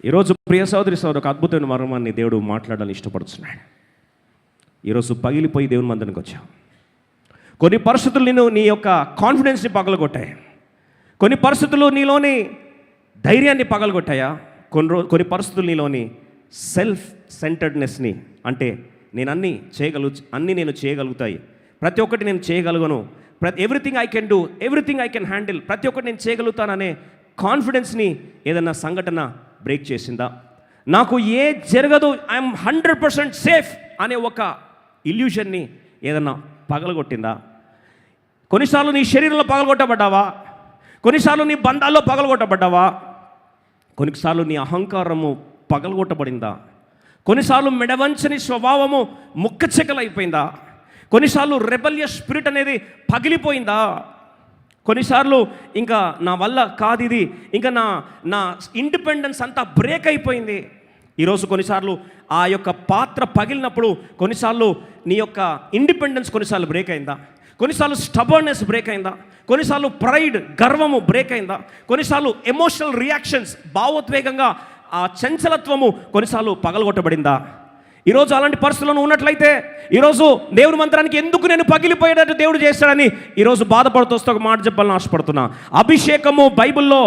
ఈరోజు ప్రియ సోదరి సోదరు ఒక అద్భుతమైన మర్మాన్ని దేవుడు మాట్లాడాలని ఇష్టపడుతున్నాడు. ఈరోజు పగిలిపోయి దేవుని మందిరానికి వచ్చావు. కొన్ని పరిస్థితులు నేను నీ యొక్క కాన్ఫిడెన్స్ని పగలగొట్టాయి. కొన్ని పరిస్థితులు నీలోని ధైర్యాన్ని పగలగొట్టాయా? కొన్ని పరిస్థితులు నీలోని సెల్ఫ్ సెంటర్డ్నెస్ని, అంటే నేను అన్నీ నేను చేయగలుగుతాయి, ప్రతి ఒక్కటి నేను చేయగలుగును, everything I can do, everything I can handle, ప్రతి ఒక్కటి నేను చేయగలుగుతాననే కాన్ఫిడెన్స్ని ఏదన్నా సంఘటన బ్రేక్ చేసిందా? నాకు ఏ జరగదు, ఐఎమ్ 100% సేఫ్ అనే ఒక ఇల్యూషన్ని ఏదన్నా పగలగొట్టిందా? కొన్నిసార్లు నీ శరీరంలో పగలగొట్టబడ్డావా? కొన్నిసార్లు నీ బంధాల్లో పగలగొట్టబడ్డావా? కొన్నిసార్లు నీ అహంకారము పగలగొట్టబడిందా? కొన్నిసార్లు మెడవంచని స్వభావము ముక్కచెక్కలైపోయిందా? కొన్నిసార్లు రెబలియస్ స్పిరిట్ అనేది పగిలిపోయిందా? కొన్నిసార్లు ఇంకా నా వల్ల కాదు ఇది, ఇంకా నా ఇండిపెండెన్స్ అంతా బ్రేక్ అయిపోయింది. ఈరోజు కొన్నిసార్లు ఆ యొక్క పాత్ర పగిలినప్పుడు కొన్నిసార్లు నీ యొక్క ఇండిపెండెన్స్ కొన్నిసార్లు బ్రేక్ అయిందా? కొన్నిసార్లు స్టబర్నెస్ బ్రేక్ అయిందా? కొన్నిసార్లు ప్రైడ్, గర్వము బ్రేక్ అయిందా? కొన్నిసార్లు ఎమోషనల్ రియాక్షన్స్, భావోద్వేగంగా ఆ చంచలత్వము కొన్నిసార్లు పగలగొట్టబడిందా? ఈరోజు అలాంటి పరిస్థితుల్లో ఉన్నట్లయితే ఈరోజు దేవుని మందిరానికి ఎందుకు నేను పగిలిపోయేటట్టు దేవుడు చేస్తాడని ఈరోజు బాధపడుతూ వస్తే ఒక మాట చెప్పాలని ఆశపడుతున్నా. అభిషేకము బైబిల్లో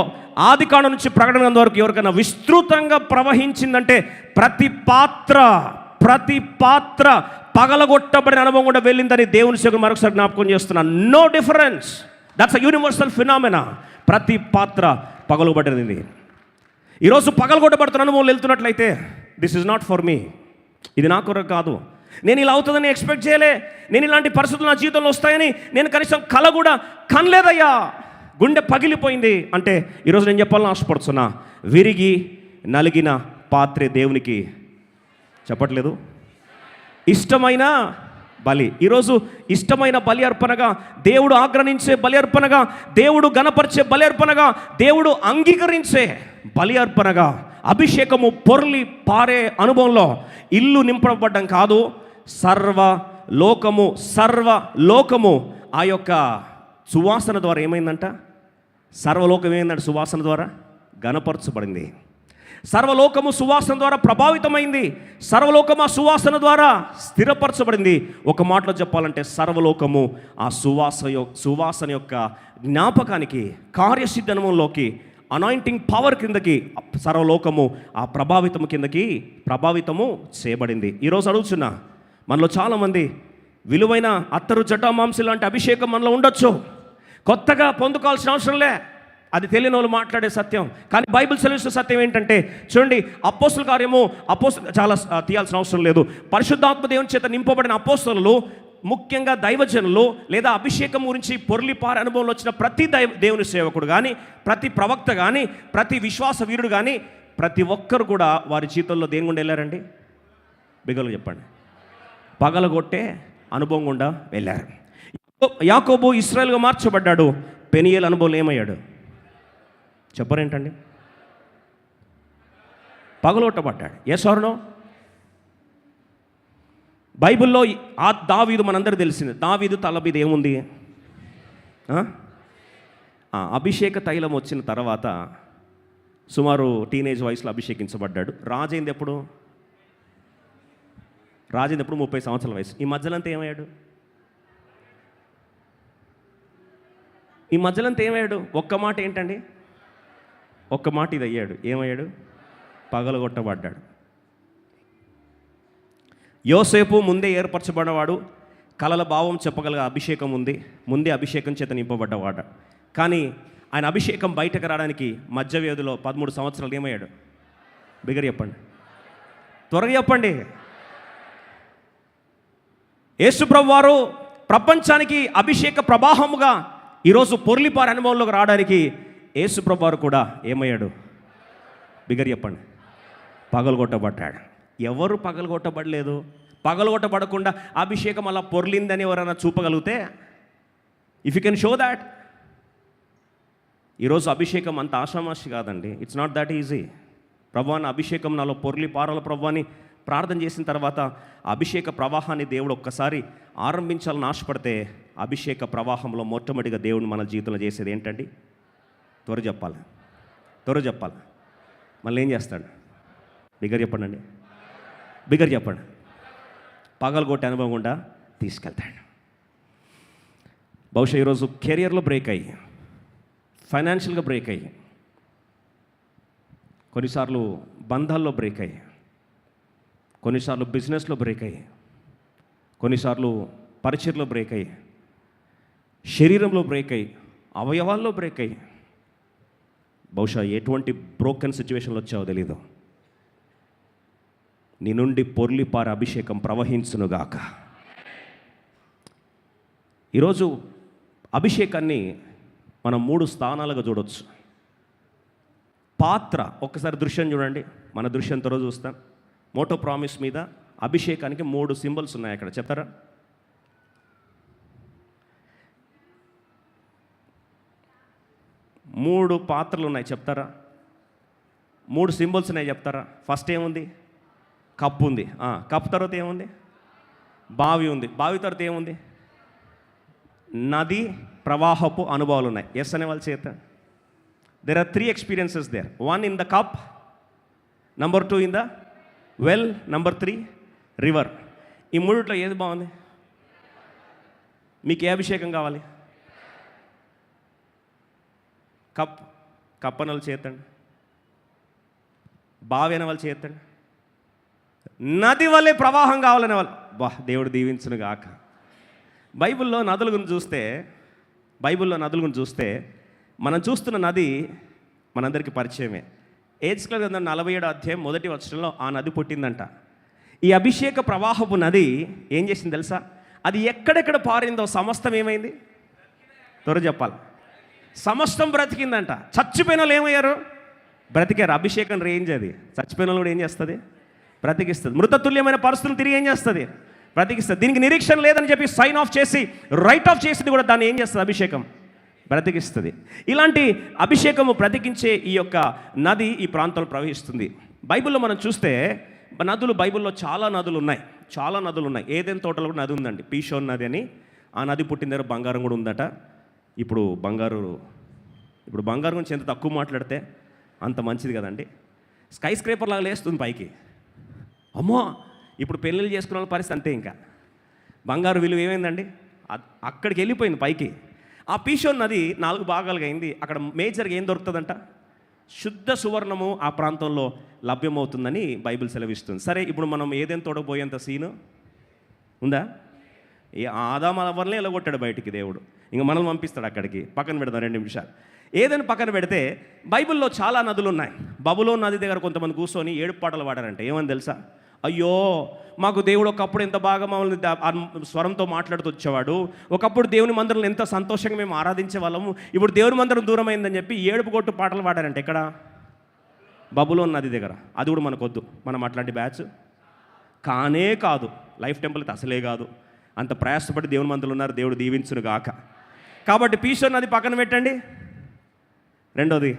ఆదికాండం నుంచి ప్రకటన గ్రంథం వరకు ఎవరికైనా విస్తృతంగా ప్రవహించిందంటే ప్రతి పాత్ర పగలగొట్టబడిన అనుభవం కూడా వెళ్ళిందని దేవుని సేవకుడు మరొకసారి జ్ఞాపకం చేస్తున్నాను. No difference, that's a universal phenomena. ప్రతి పాత్ర పగలగొట్టబడింది. ఈరోజు పగలగొట్టబడుతున్న అనుభవం వెళ్తున్నట్లయితే this is not for me, ఇది నా కొరకు కాదు, నేను ఇలా అవుతుందని ఎక్స్పెక్ట్ చేయలే, నేను ఇలాంటి పరిస్థితులు నా జీవితంలో వస్తాయని నేను కనీసం కల కూడా కనలేదయ్యా, గుండె పగిలిపోయింది అంటే ఈరోజు నేను చెప్పాలని ఆశపడుతున్నా, విరిగి నలిగిన పాత్రే దేవునికి చెప్పట్లేదు ఇష్టమైన బలి. ఈరోజు ఇష్టమైన బలి అర్పణగా, దేవుడు ఆగ్రహించే బలి అర్పణగా, దేవుడు గణపరిచే బలి అర్పణగా, దేవుడు అంగీకరించే బలి అర్పణగా అభిషేకము పొర్లి పారే అనుభవంలో ఇల్లు నింపబడ్డం కాదు, సర్వలోకము ఆ యొక్క సువాసన ద్వారా ఏమైందంట? సర్వలోకం ఏమైందంట? సువాసన ద్వారా గణపరచబడింది. సర్వలోకము సువాసన ద్వారా ప్రభావితమైంది. సర్వలోకము ఆ సువాసన ద్వారా స్థిరపరచబడింది. ఒక మాటలో చెప్పాలంటే సర్వలోకము ఆ సువాసన యొక్క జ్ఞాపకానికి, కార్యసిద్ధ అనుభవంలోకి, అనాయింటింగ్ పవర్ కిందకి సర్వలోకము ఆ ప్రభావితము చేయబడింది. ఈరోజు అడుగుతున్నా, మనలో చాలామంది విలువైన అత్తరు జటామాంసి లాంటి అభిషేకం మనలో ఉండొచ్చు, కొత్తగా పొందుకోవాల్సిన అవసరంలే, అది తెలియని వాళ్ళు మాట్లాడే సత్యం. కానీ బైబిల్ సెలవిస్తున్న సత్యం ఏంటంటే, చూడండి, అపోస్తుల కార్యము చాలా తీయాల్సిన అవసరం లేదు. పరిశుద్ధాత్మ దేవుని చేత నింపబడిన అపోస్తలులు, ముఖ్యంగా దైవజనులు లేదా అభిషేకం గురించి పొర్లిపార అనుభవంలో వచ్చిన ప్రతి దేవుని సేవకుడు కానీ, ప్రతి ప్రవక్త కానీ, ప్రతి విశ్వాస వీరుడు కానీ, ప్రతి ఒక్కరు కూడా వారి జీవితంలో దేని గుండా వెళ్ళారండి? బిగలు చెప్పండి. పగలగొట్టే అనుభవం గుండా వెళ్ళారు. యాకోబు ఇశ్రాయేలుగా మార్చబడ్డాడు. పెనియేలు అనుభవం ఏమయ్యాడు చెప్పరేంటండి? పగలగొట్టబడ్డాడు. Yes or no? బైబిల్లో ఆ దావీదు మనందరికీ తెలిసింది. దావీదు తల మీద ఏముంది? అభిషేక తైలం వచ్చిన తర్వాత సుమారు టీనేజ్ వయసులో అభిషేకించబడ్డాడు. రాజైంది ఎప్పుడు? 30 సంవత్సరాల వయసు. ఈ మధ్యలంతా ఏమయ్యాడు? ఒక్క మాట ఏంటండి? ఒక్క మాట ఇది అయ్యాడు. ఏమయ్యాడు? పగలగొట్టబడ్డాడు. యోసేపు ముందే ఏర్పరచబడినవాడు, కలల భావం చెప్పగల అభిషేకం ఉంది, ముందే అభిషేకం చేత నింపబడ్డవాడు. కానీ ఆయన అభిషేకం బయటకు రావడానికి మధ్య వ్యవధిలో 13 సంవత్సరాలు ఏమయ్యాడు? బిగ్గర చెప్పండి, త్వరగా చెప్పండి. యేసుప్రభు వారు ప్రపంచానికి అభిషేక ప్రవాహముగా ఈరోజు పొర్లిపార అనుభవంలోకి రావడానికి యేసుప్రభు వారు కూడా ఏమయ్యాడు? బిగ్గర చెప్పండి, పగలగొట్టబడ్డాడు. ఎవరు పగలగొట్టబడలేదు? పగలగొట్టబడకుండా అభిషేకం అలా పొర్లిందని ఎవరైనా చూపగలిగితే, if you can show that. ఈరోజు అభిషేకం అంత ఆషామాషి కాదండి. It's not that easy. ప్రభువాని అభిషేకం నాలో పొర్లి పారాల ప్రభువాని ప్రార్థన చేసిన తర్వాత అభిషేక ప్రవాహాన్ని దేవుడు ఒక్కసారి ఆరంభించాలని ఆశపడితే, అభిషేక ప్రవాహంలో మొట్టమొదటిగా దేవుడు మన జీవితంలో చేసేది ఏంటండి? త్వర చెప్పాలి. మళ్ళీ ఏం చేస్తాడు? బిగ్గర చెప్పండి, బిగ్గర చెప్పండి. పగలగొట్టే అనుభవం గుండా తీసుకెళ్తాడు. బహుశా ఈరోజు కెరియర్లో బ్రేక్ అయ్యి, ఫైనాన్షియల్గా బ్రేక్ అయ్యి, కొన్నిసార్లు బంధాల్లో బ్రేక్ అయ్యి, కొన్నిసార్లు బిజినెస్లో బ్రేక్ అయ్యి, కొన్నిసార్లు పరిచయలో బ్రేక్ అయ్యి, శరీరంలో బ్రేక్ అయ్యి, అవయవాల్లో బ్రేక్ అయ్యి, బహుశా ఎటువంటి బ్రోకెన్ సిచ్యువేషన్లో వచ్చావో తెలీదు. నీ నుండి పొర్లిపార అభిషేకం ప్రవహించునుగాక. ఈరోజు అభిషేకాన్ని మనం 3 స్థానాలుగా చూడవచ్చు. పాత్ర, ఒక్కసారి దృశ్యం చూడండి, మన దృశ్యం త్వరగా చూస్తాం. మోటో ప్రామిస్ మీద అభిషేకానికి 3 సింబల్స్ ఉన్నాయి అక్కడ, చెప్తారా? మూడు పాత్రలు ఉన్నాయి, చెప్తారా? 3 సింబల్స్ ఉన్నాయి, చెప్తారా? ఫస్ట్ ఏముంది? కప్పు ఉంది. కప్పు తర్వాత ఏముంది? బావి ఉంది. బావి తర్వాత ఏముంది? నది ప్రవాహపు అనుభవాలు ఉన్నాయి. ఎస్ అనే వాళ్ళ చేత. There are 3 experiences there. 1 in the cup, number 2 in the well, number 3 river. ఈ మూడిట్లో ఏది బాగుంది? మీకు ఏ అభిషేకం కావాలి? కప్ అనే వాళ్ళు చేతండి, బావి అనే వాళ్ళు చేతండి, నది వల్లే ప్రవాహం కావాలనే వాళ్ళు. దేవుడు దీవించును గాక. బైబిల్లో నదుల గురించి చూస్తే మనం చూస్తున్న నది మనందరికీ పరిచయమే. ఏజ్కేల్ గ్రంథం 47వ అధ్యాయం 1వ వచనంలో ఆ నది పుట్టిందంట. ఈ అభిషేక ప్రవాహపు నది ఏం చేసింది తెలుసా? అది ఎక్కడెక్కడ పారిందో సమస్తం ఏమైంది? త్వర చెప్పాలి. సమస్తం బ్రతికిందంట. చచ్చిపోయిన వాళ్ళు ఏమయ్యారు? బ్రతికారు. అభిషేకం రేంజ్ అది. చచ్చిపోయిన వాళ్ళు కూడా ఏం చేస్తుంది? బ్రతికిస్తుంది. మృతతుల్యమైన పరిస్థితులు తిరిగి ఏం చేస్తుంది? బ్రతికిస్తుంది. దీనికి నిరీక్షణ లేదని చెప్పి సైన్ ఆఫ్ చేసి రైట్ ఆఫ్ చేసింది కూడా దాన్ని ఏం చేస్తుంది? అభిషేకం బ్రతికిస్తుంది. ఇలాంటి అభిషేకము బ్రతికించే ఈ యొక్క నది ఈ ప్రాంతంలో ప్రవహిస్తుంది. బైబిల్లో మనం చూస్తే నదులు, బైబిల్లో చాలా నదులు ఉన్నాయి. ఏదైనా తోటలో కూడా నది ఉందండి, పీషోన్ నది అని. ఆ నది పుట్టిన దగ్గర బంగారం కూడా ఉందట. ఇప్పుడు బంగారు గురించి ఎంత తక్కువ మాట్లాడితే అంత మంచిది కదండి. స్కై స్క్రేపర్ లాగా లేస్తుంది పైకి. అమ్మో, ఇప్పుడు పెళ్ళిళ్ళు చేసుకున్న వాళ్ళ పరిస్థితి అంతే. ఇంకా బంగారు విలువ ఏమైందండి? అక్కడికి వెళ్ళిపోయింది పైకి. ఆ పీషోన్ నది 4 భాగాలుగా అయింది. అక్కడ మేజర్గా ఏం దొరుకుతుందంట? శుద్ధ సువర్ణము ఆ ప్రాంతంలో లభ్యమవుతుందని బైబిల్ సెలవిస్తుంది. సరే, ఇప్పుడు మనం ఏదైనా తోడపోయేంత సీను ఉందా? ఆదాము అవ్వలనే ఎలగొట్టాడు బయటికి దేవుడు. ఇంకా మనల్ని పంపిస్తాడు అక్కడికి. పక్కన పెడదాం 2 నిమిషాలు. ఏదైనా పక్కన పెడితే బైబిల్లో చాలా నదులు ఉన్నాయి. బబులోను నది దగ్గర కొంతమంది కూర్చొని 7 పాటలు పాడారంట. ఏమని తెలుసా? అయ్యో, మాకు దేవుడు ఒకప్పుడు ఎంత బాగా మమ్మల్ని స్వరంతో మాట్లాడుతూ వచ్చేవాడు. ఒకప్పుడు దేవుని మందిరంలో ఎంత సంతోషంగా మేము ఆరాధించే వాళ్ళము. ఇప్పుడు దేవుని మందిరం దూరం అయిందని చెప్పి 7 కొట్టు పాటలు పాడారంట. ఎక్కడ? బబులోను నది దగ్గర. అది కూడా మనకొద్దు. మనం అట్లాంటి బ్యాచ్ కానే కాదు. లైఫ్ టెంపుల్ అయితే అసలే కాదు. అంత ప్రయాసపడి దేవుని మందిరంలో ఉన్నారు. దేవుడు దీవించును గాక. కాబట్టి పీషోన్ నది పక్కన పెట్టండి. రెండోది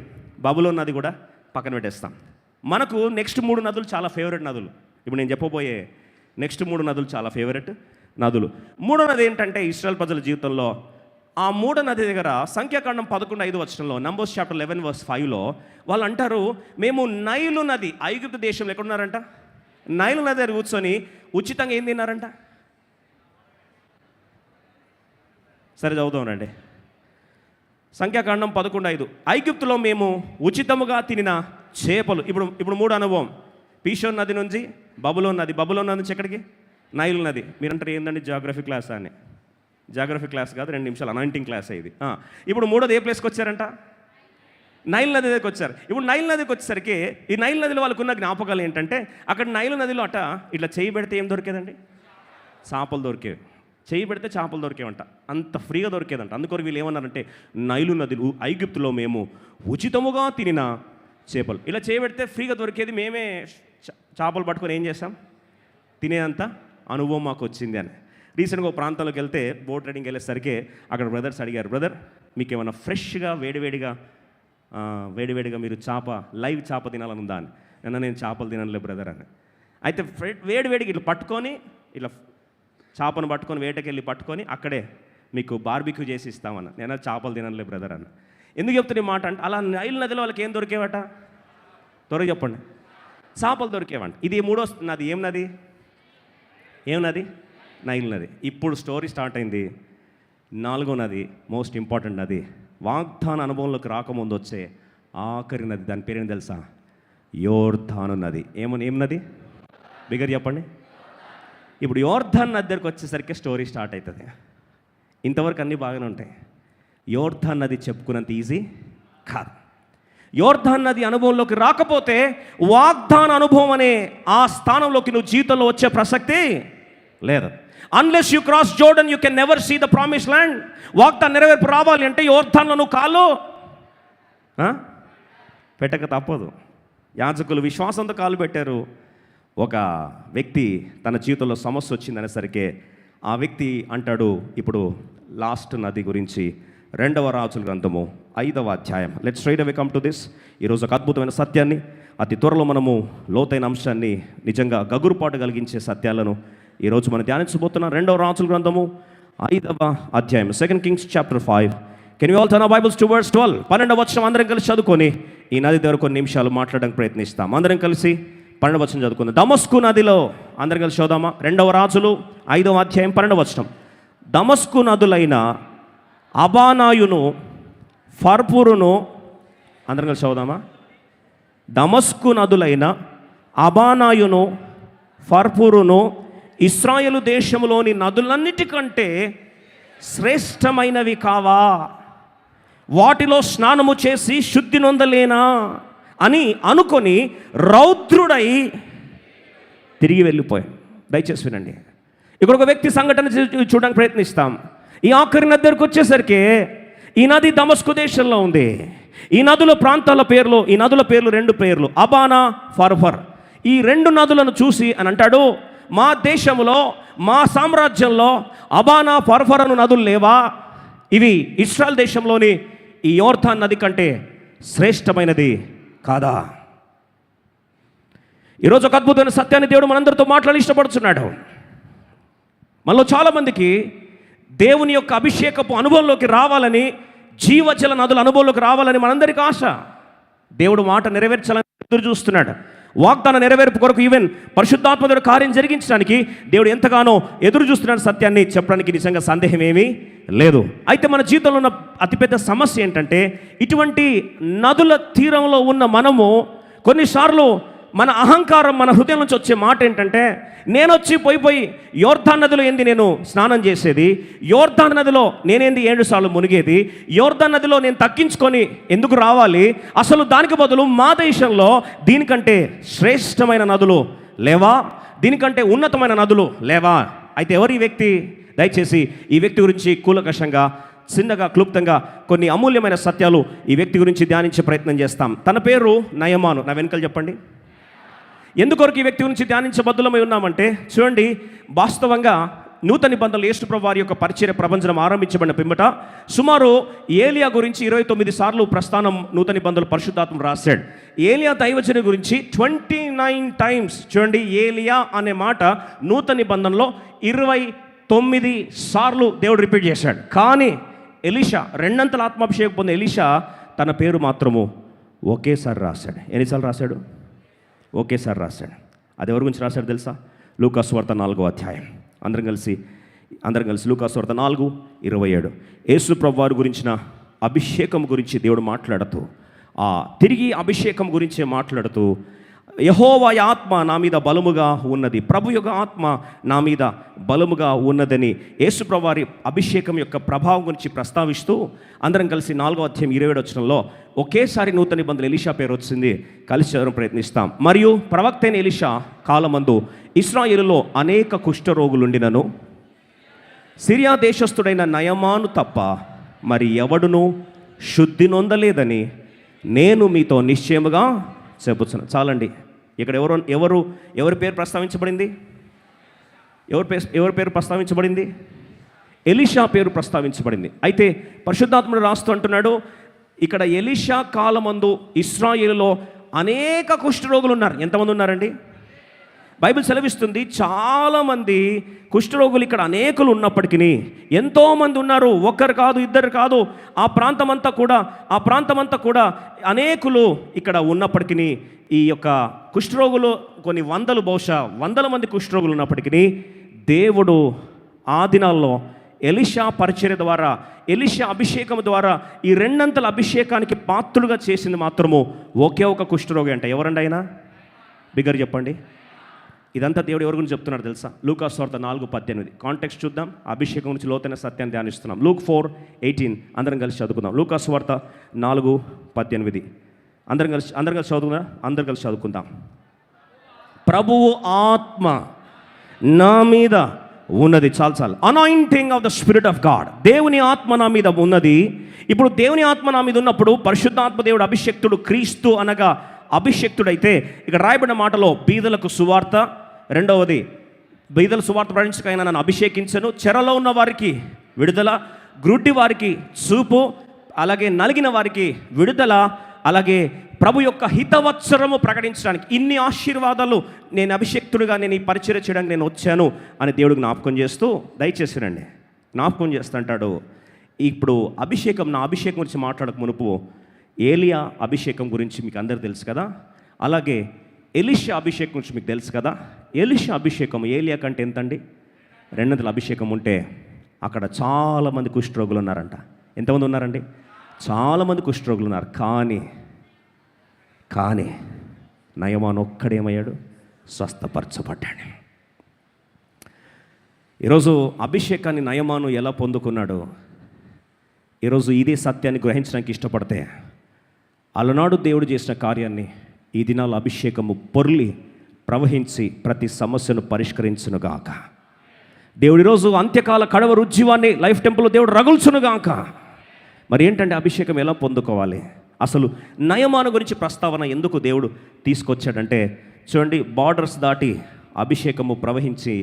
బబులోను నది కూడా పక్కన పెట్టేస్తాం. మనకు నెక్స్ట్ 3 నదులు చాలా ఫేవరెట్ నదులు. ఇప్పుడు నేను చెప్పబోయే నెక్స్ట్ 3 నదులు చాలా ఫేవరెట్ నదులు. 3వ నది ఏంటంటే ఇశ్రాయేల్ ప్రజల జీవితంలో ఆ 3వ నది దగ్గర సంఖ్యాకాండం 11:5 వచనంలో, నంబర్స్ చాప్టర్ 11:5లో వాళ్ళు అంటారు, మేము నైలు నది, ఐగుప్తు దేశంలో ఎక్కడున్నారంట? నైలు నది దగ్గర కూర్చొని ఉచితంగా ఏం తిన్నారంట? సరే చదువుతాం రండి. సంఖ్యాకాండం 11:5, ఐగుప్తులో మేము ఉచితముగా తినిన చేపలు. ఇప్పుడు 3 అనుభవం. పీషోన్ నది నుంచి బబులోను నది నుంచి ఎక్కడికి? నైల్ నది. మీరంటారు ఏందండి జాగ్రఫీ క్లాస్ అని? జాగ్రఫీ క్లాస్ కాదు, 2 నిమిషాలు అనాయింటింగ్ క్లాస్ ఇది. ఇప్పుడు 3వది ఏ ప్లేస్కి వచ్చారంట? నైల్ నది దగ్గరికి వచ్చారు. ఇప్పుడు నైల్ నదికి వచ్చేసరికి ఈ నైల్ నదిలో వాళ్ళకున్న జ్ఞాపకాలు ఏంటంటే, అక్కడ నైల్ నదిలో అట ఇట్లా చేయి పెడితే ఏం దొరికేదండి? చేపలు దొరికేవి. చేయి పెడితే చేపలు దొరికేవంట. అంత ఫ్రీగా దొరికేదంట. అందుకొరకు వీళ్ళు ఏమన్నారంటే, నైలు నదులు ఐగుప్తులో మేము ఉచితముగా తినిన చేపలు. ఇలా చేయబెడితే ఫ్రీగా దొరికేది, మేమే చేపలు పట్టుకొని ఏం చేస్తాం? తినేంత అనుభవం మాకు వచ్చింది అని. రీసెంట్గా ఒక ప్రాంతంలోకి వెళ్తే బోట్ రైడింగ్కి వెళ్ళేసరికి అక్కడ బ్రదర్స్ అడిగారు, బ్రదర్ మీకు ఏమైనా ఫ్రెష్గా వేడివేడిగా మీరు లైవ్ చేప తినాలని ఉందా అని. నేను చేపలు తినలే బ్రదర్ అని. అయితే వేడివేడికి ఇట్లా పట్టుకొని, ఇట్లా చేపను పట్టుకొని వేటకెళ్ళి పట్టుకొని అక్కడే మీకు బార్బిక్యూ చేసి ఇస్తామన్న. నేను చేపలు తినలే బ్రదర్ అన్న. ఎందుకు చెప్తున్నా ఈ మాట అంటే, అలా నైల్ నదిలో వాళ్ళకి ఏం దొరికేవట? త్వరగా చెప్పండి. చేపలు దొరికేవంట. ఇది మూడో నది. ఏం నది? నైల్ నది. ఇప్పుడు స్టోరీ స్టార్ట్ అయింది. 4వ నది, మోస్ట్ ఇంపార్టెంట్ నది, వాగ్దాన అనుభవంలోకి రాకముందు వచ్చే ఆఖరి నది. దాని పేరేం తెలుసా? యోర్దాను నది. ఏం నది? బిగర్ చెప్పండి. ఇప్పుడు యోర్దాన్ నది దగ్గరికి వచ్చేసరికి స్టోరీ స్టార్ట్ అవుతుంది. ఇంతవరకు అన్నీ బాగానే ఉంటాయి. యోర్దాన్ నది చెప్పుకున్నంత ఈజీ కాదు. యోర్దాన్ నది అనుభవంలోకి రాకపోతే వాగ్దాన అనుభవం అనే ఆ స్థానంలోకి నువ్వు జీవితంలో వచ్చే ప్రసక్తి లేదు. Unless you cross Jordan you can never see the promise land. వాగ్దాన నెరవేర్పు రావాలి అంటే యోర్దాన్లో నువ్వు కాలు పెట్టక తప్పదు. యాజకులు విశ్వాసంతో కాలు పెట్టారు. ఒక వ్యక్తి తన జీవితంలో సమస్య వచ్చిందనేసరికి ఆ వ్యక్తి అంటాడు, ఇప్పుడు లాస్ట్ నది గురించి 2వ రాజుల గ్రంథము 5వ అధ్యాయం. Let's straight away come to this. ఈరోజు ఒక అద్భుతమైన సత్యాన్ని, అతి త్వరలో మనము లోతైన అంశాన్ని, నిజంగా గగురుపాటు కలిగించే సత్యాలను ఈరోజు మనం ధ్యానించబోతున్నాం. 2వ రాజుల గ్రంథము 5వ అధ్యాయం, 2 Kings chapter 5. Can you all turn our Bibles to verse 12? 12వ వచనం అందరం కలిసి చదువుకొని ఈ నది దగ్గర కొన్ని నిమిషాలు మాట్లాడడానికి ప్రయత్నిస్తాం. అందరం కలిసి 12వ వచనం చదువుకుందాం. దమస్కు నదిలో అందరం కలిసి చదువుదామా? 2వ రాజులు 5వ అధ్యాయం 12వ వచనం. దమస్కు నదులైన అబానాయును, ఫర్పురును, అందరం కలిసి చదువుదామా? దమస్కు నదులైన అబానాయును, ఫర్పురును ఇశ్రాయేలు దేశంలోని నదులన్నిటికంటే శ్రేష్టమైనవి కావా? వాటిలో స్నానము చేసి శుద్ధి నొందలేనా అని అనుకొని రౌద్రుడై తిరిగి వెళ్ళిపోయాడు. దయచేసి వినండి. ఇక్కడ ఒక వ్యక్తి సంఘటన చూడడానికి ప్రయత్నిస్తాం. ఈ ఆఖరి నది దగ్గరకు వచ్చేసరికి ఈ నది దమస్కు దేశంలో ఉంది. ఈ నదుల ప్రాంతాల పేర్లు, ఈ నదుల పేర్లు 2 పేర్లు, అబానా, ఫర్ఫర్. ఈ 2 నదులను చూసి అని అంటాడు, మా దేశంలో, మా సామ్రాజ్యంలో అబానా, ఫర్ఫర్ అను నదులు లేవా? ఇవి ఇశ్రాయేల్ దేశంలోని ఈ యోర్దాన్ నది కంటే శ్రేష్టమైనది కాదా? ఈరోజు ఒక అద్భుతమైన సత్యాన్ని దేవుడు మనందరితో మాట్లాడి ఇష్టపడుతున్నాడు. మనలో చాలామందికి దేవుని యొక్క అభిషేకపు అనుభవంలోకి రావాలని, జీవజల నదుల అనుభవంలోకి రావాలని మనందరికీ ఆశ. దేవుడు మాట నెరవేర్చాలని ఎదురు చూస్తున్నాడు. వాగ్దాన నెరవేర్పు కొరకు, ఈవెన్ పరిశుద్ధాత్మ ద్వారా కార్యం జరిగించడానికి దేవుడు ఎంతగానో ఎదురు చూస్తున్నాడు. సత్యాన్ని చెప్పడానికి నిజంగా సందేహం ఏమీ లేదు. అయితే మన జీవితంలో ఉన్న అతిపెద్ద సమస్య ఏంటంటే, ఇటువంటి నదుల తీరంలో ఉన్న మనము కొన్నిసార్లు మన అహంకారం, మన హృదయం నుంచి వచ్చే మాట ఏంటంటే, నేను వచ్చి పోయి యోర్దాన్ నదిలో ఏంది నేను స్నానం చేసేది, యోర్దాన్ నదిలో నేనేంది 7 సార్లు మునిగేది, యోర్దాన్ నదిలో నేను తగ్గించుకొని ఎందుకు రావాలి? అసలు దానికి బదులు మా దేశంలో దీనికంటే శ్రేష్టమైన నదులు లేవా? దీనికంటే ఉన్నతమైన నదులు లేవా? అయితే ఎవరు ఈ వ్యక్తి? దయచేసి ఈ వ్యక్తి గురించి కూలకషంగా, చిన్నగా, క్లుప్తంగా కొన్ని అమూల్యమైన సత్యాలు ఈ వ్యక్తి గురించి ధ్యానించే ప్రయత్నం చేస్తాం. తన పేరు నయమాను. నా వెనకాల చెప్పండి. ఎందుకొరకు ఈ వ్యక్తి గురించి ధ్యానించబద్దులమై ఉన్నామంటే, చూడండి, వాస్తవంగా నూతన నిబంధనలు యేసు ప్రభువు వారి యొక్క పరిచర్య ప్రపంచం ఆరంభించబడిన పిమ్మట సుమారు ఏలియా గురించి 29 సార్లు ప్రస్థానం నూతన నిబంధనలు పరిశుద్ధాత్మ రాశాడు. ఏలియా దైవజనుడి గురించి 29 టైమ్స్, చూడండి, ఏలియా అనే మాట నూతన నిబంధనలో 29 సార్లు దేవుడు రిపీట్ చేశాడు. కానీ ఎలీషా, 2 అంతల ఆత్మాభిషేకం పొందిన ఎలీషా తన పేరు మాత్రము ఒకేసారి రాశాడు. ఎన్నిసార్లు రాశాడు? ఒకేసారి రాశాడు. అది ఎవరి గురించి రాశాడు తెలుసా? లూకాసు వార్త 4వ అధ్యాయం. అందరం కలిసి లూకాసు వార్త 4:27. యేసు ప్రభువు వారి గురించిన అభిషేకం గురించి దేవుడు మాట్లాడుతూ, తిరిగి అభిషేకం గురించే మాట్లాడుతూ, యెహోవా ఆత్మ నా మీద బలముగా ఉన్నది, ప్రభు యొక్క ఆత్మ నా మీద బలముగా ఉన్నదని యేసు ప్రభువు వారి అభిషేకం యొక్క ప్రభావం గురించి ప్రస్తావిస్తూ, అందరం కలిసి 4వ అధ్యాయం 27 వచనంలో ఒకేసారి నూతన నిబంధన ఎలీషా పేరు వచ్చింది. కలిసి చదవడం ప్రయత్నిస్తాం. మరియు ప్రవక్త అయిన ఎలీషా కాలమందు ఇశ్రాయేలులో అనేక కుష్ఠరోగులుండినను సిరియా దేశస్థుడైన నయమాను తప్ప మరి ఎవడును శుద్ధి నొందలేదని నేను మీతో నిశ్చయముగా చెబుతున్నాను. చాలండి. ఇక్కడ ఎవరి పేరు ప్రస్తావించబడింది? ఎవరి పేరు ప్రస్తావించబడింది? ఎలీషా పేరు ప్రస్తావించబడింది. అయితే పరిశుద్ధాత్ముడు రాస్తూ అంటున్నాడు, ఇక్కడ ఎలీషా కాలమందు ఇశ్రాయేలులో అనేక కుష్ఠరోగులు ఉన్నారు. ఎంతమంది ఉన్నారండి? బైబిల్ సెలవిస్తుంది చాలామంది కుష్ఠరోగులు ఇక్కడ అనేకులు ఉన్నప్పటికీ, ఎంతోమంది ఉన్నారు, ఒక్కరు కాదు, ఇద్దరు కాదు, ఆ ప్రాంతమంతా కూడా అనేకులు ఇక్కడ ఉన్నప్పటికీ ఈ యొక్క కుష్ఠరోగులు కొన్ని వందలు, బహుశా వందల మంది కుష్ఠరోగులు ఉన్నప్పటికీ దేవుడు ఆ దినాల్లో ఎలీషా పరిచర్య ద్వారా, ఎలీషా అభిషేకం ద్వారా ఈ రెండంతల అభిషేకానికి పాత్రులుగా చేసింది మాత్రము ఒకే ఒక కుష్ఠరోగి అంట. ఎవరండి ఆయన? బిగ్గర చెప్పండి. ఇదంతా దేవుడు ఎవరి గురించి చెప్తున్నాడు తెలుసా? లూకా సువార్త 4:18. కాంటెక్స్ట్ చూద్దాం. అభిషేకం గురించి లోతైన సత్యాన్ని ధ్యానిస్తున్నాం. Luke 4:18 అందరం కలిసి చదువుకుందాం. లూకా సువార్త 4:18 అందరం కలిసి చదువుకుందాం. అందరం కలిసి చదువుకుందాం. ప్రభువు ఆత్మ నా మీద ఉన్నది. చాలు. Anointing of the spirit of God. దేవుని ఆత్మ నా మీద ఉన్నది. ఇప్పుడు దేవుని ఆత్మ నా మీద ఉన్నప్పుడు పరిశుద్ధాత్మ దేవుడు అభిషక్తుడు, క్రీస్తు అనగా అభిషక్తుడైతే ఇక్కడ రాయబడిన మాటలో బీదలకు సువార్త, రెండవది బీదల సువార్త ప్రకటించకైనా నన్ను అభిషేకించను, చెరలో ఉన్న వారికి విడుదల, గ్రుడ్డి వారికి చూపు, అలాగే నలిగిన వారికి విడుదల, అలాగే ప్రభు యొక్క హితవత్సరము ప్రకటించడానికి. ఇన్ని ఆశీర్వాదాలు నేను అభిషక్తుడిగా నేను ఈ పరిచర్య చేయడానికి నేను వచ్చాను అని దేవుడు జ్ఞాపకం చేస్తూ, దయచేసి రండి, జ్ఞాపకం చేస్తుంటాడు. ఇప్పుడు నా అభిషేకం గురించి మాట్లాడక మునుపు ఏలియా అభిషేకం గురించి మీకు అందరికీ తెలుసు కదా. అలాగే ఎలీషా అభిషేకం గురించి మీకు తెలుసు కదా. ఎలీషా అభిషేకం ఏలియా కంటే ఎంతండి? 200 అభిషేకం ఉంటే అక్కడ చాలామంది కుష్ఠరోగులు ఉన్నారంట. ఎంతమంది ఉన్నారండి? చాలామంది కుష్ఠరోగులు ఉన్నారు. కానీ నయమాను ఒక్కడేమయ్యాడు? స్వస్థపరచబడ్డాడు. ఈరోజు అభిషేకాన్ని నయమాను ఎలా పొందుకున్నాడు? ఈరోజు ఇదే సత్యాన్ని గ్రహించడానికి ఇష్టపడితే అలనాడు దేవుడు చేసిన కార్యాన్ని ఈ దినాల అభిషేకము పొర్లి ప్రవహించి ప్రతి సమస్యను పరిష్కరించునుగాక. దేవుడు ఈరోజు అంత్యకాల కడవ రుజ్జీవాన్ని లైఫ్ టెంపుల్లో దేవుడు రగుల్చునుగాక. మరి ఏంటంటే అభిషేకం ఎలా పొందుకోవాలి? అసలు నయమాను గురించి ప్రస్తావన ఎందుకు దేవుడు తీసుకొచ్చాడంటే, చూడండి, బార్డర్స్ దాటి అభిషేకము ప్రవహించి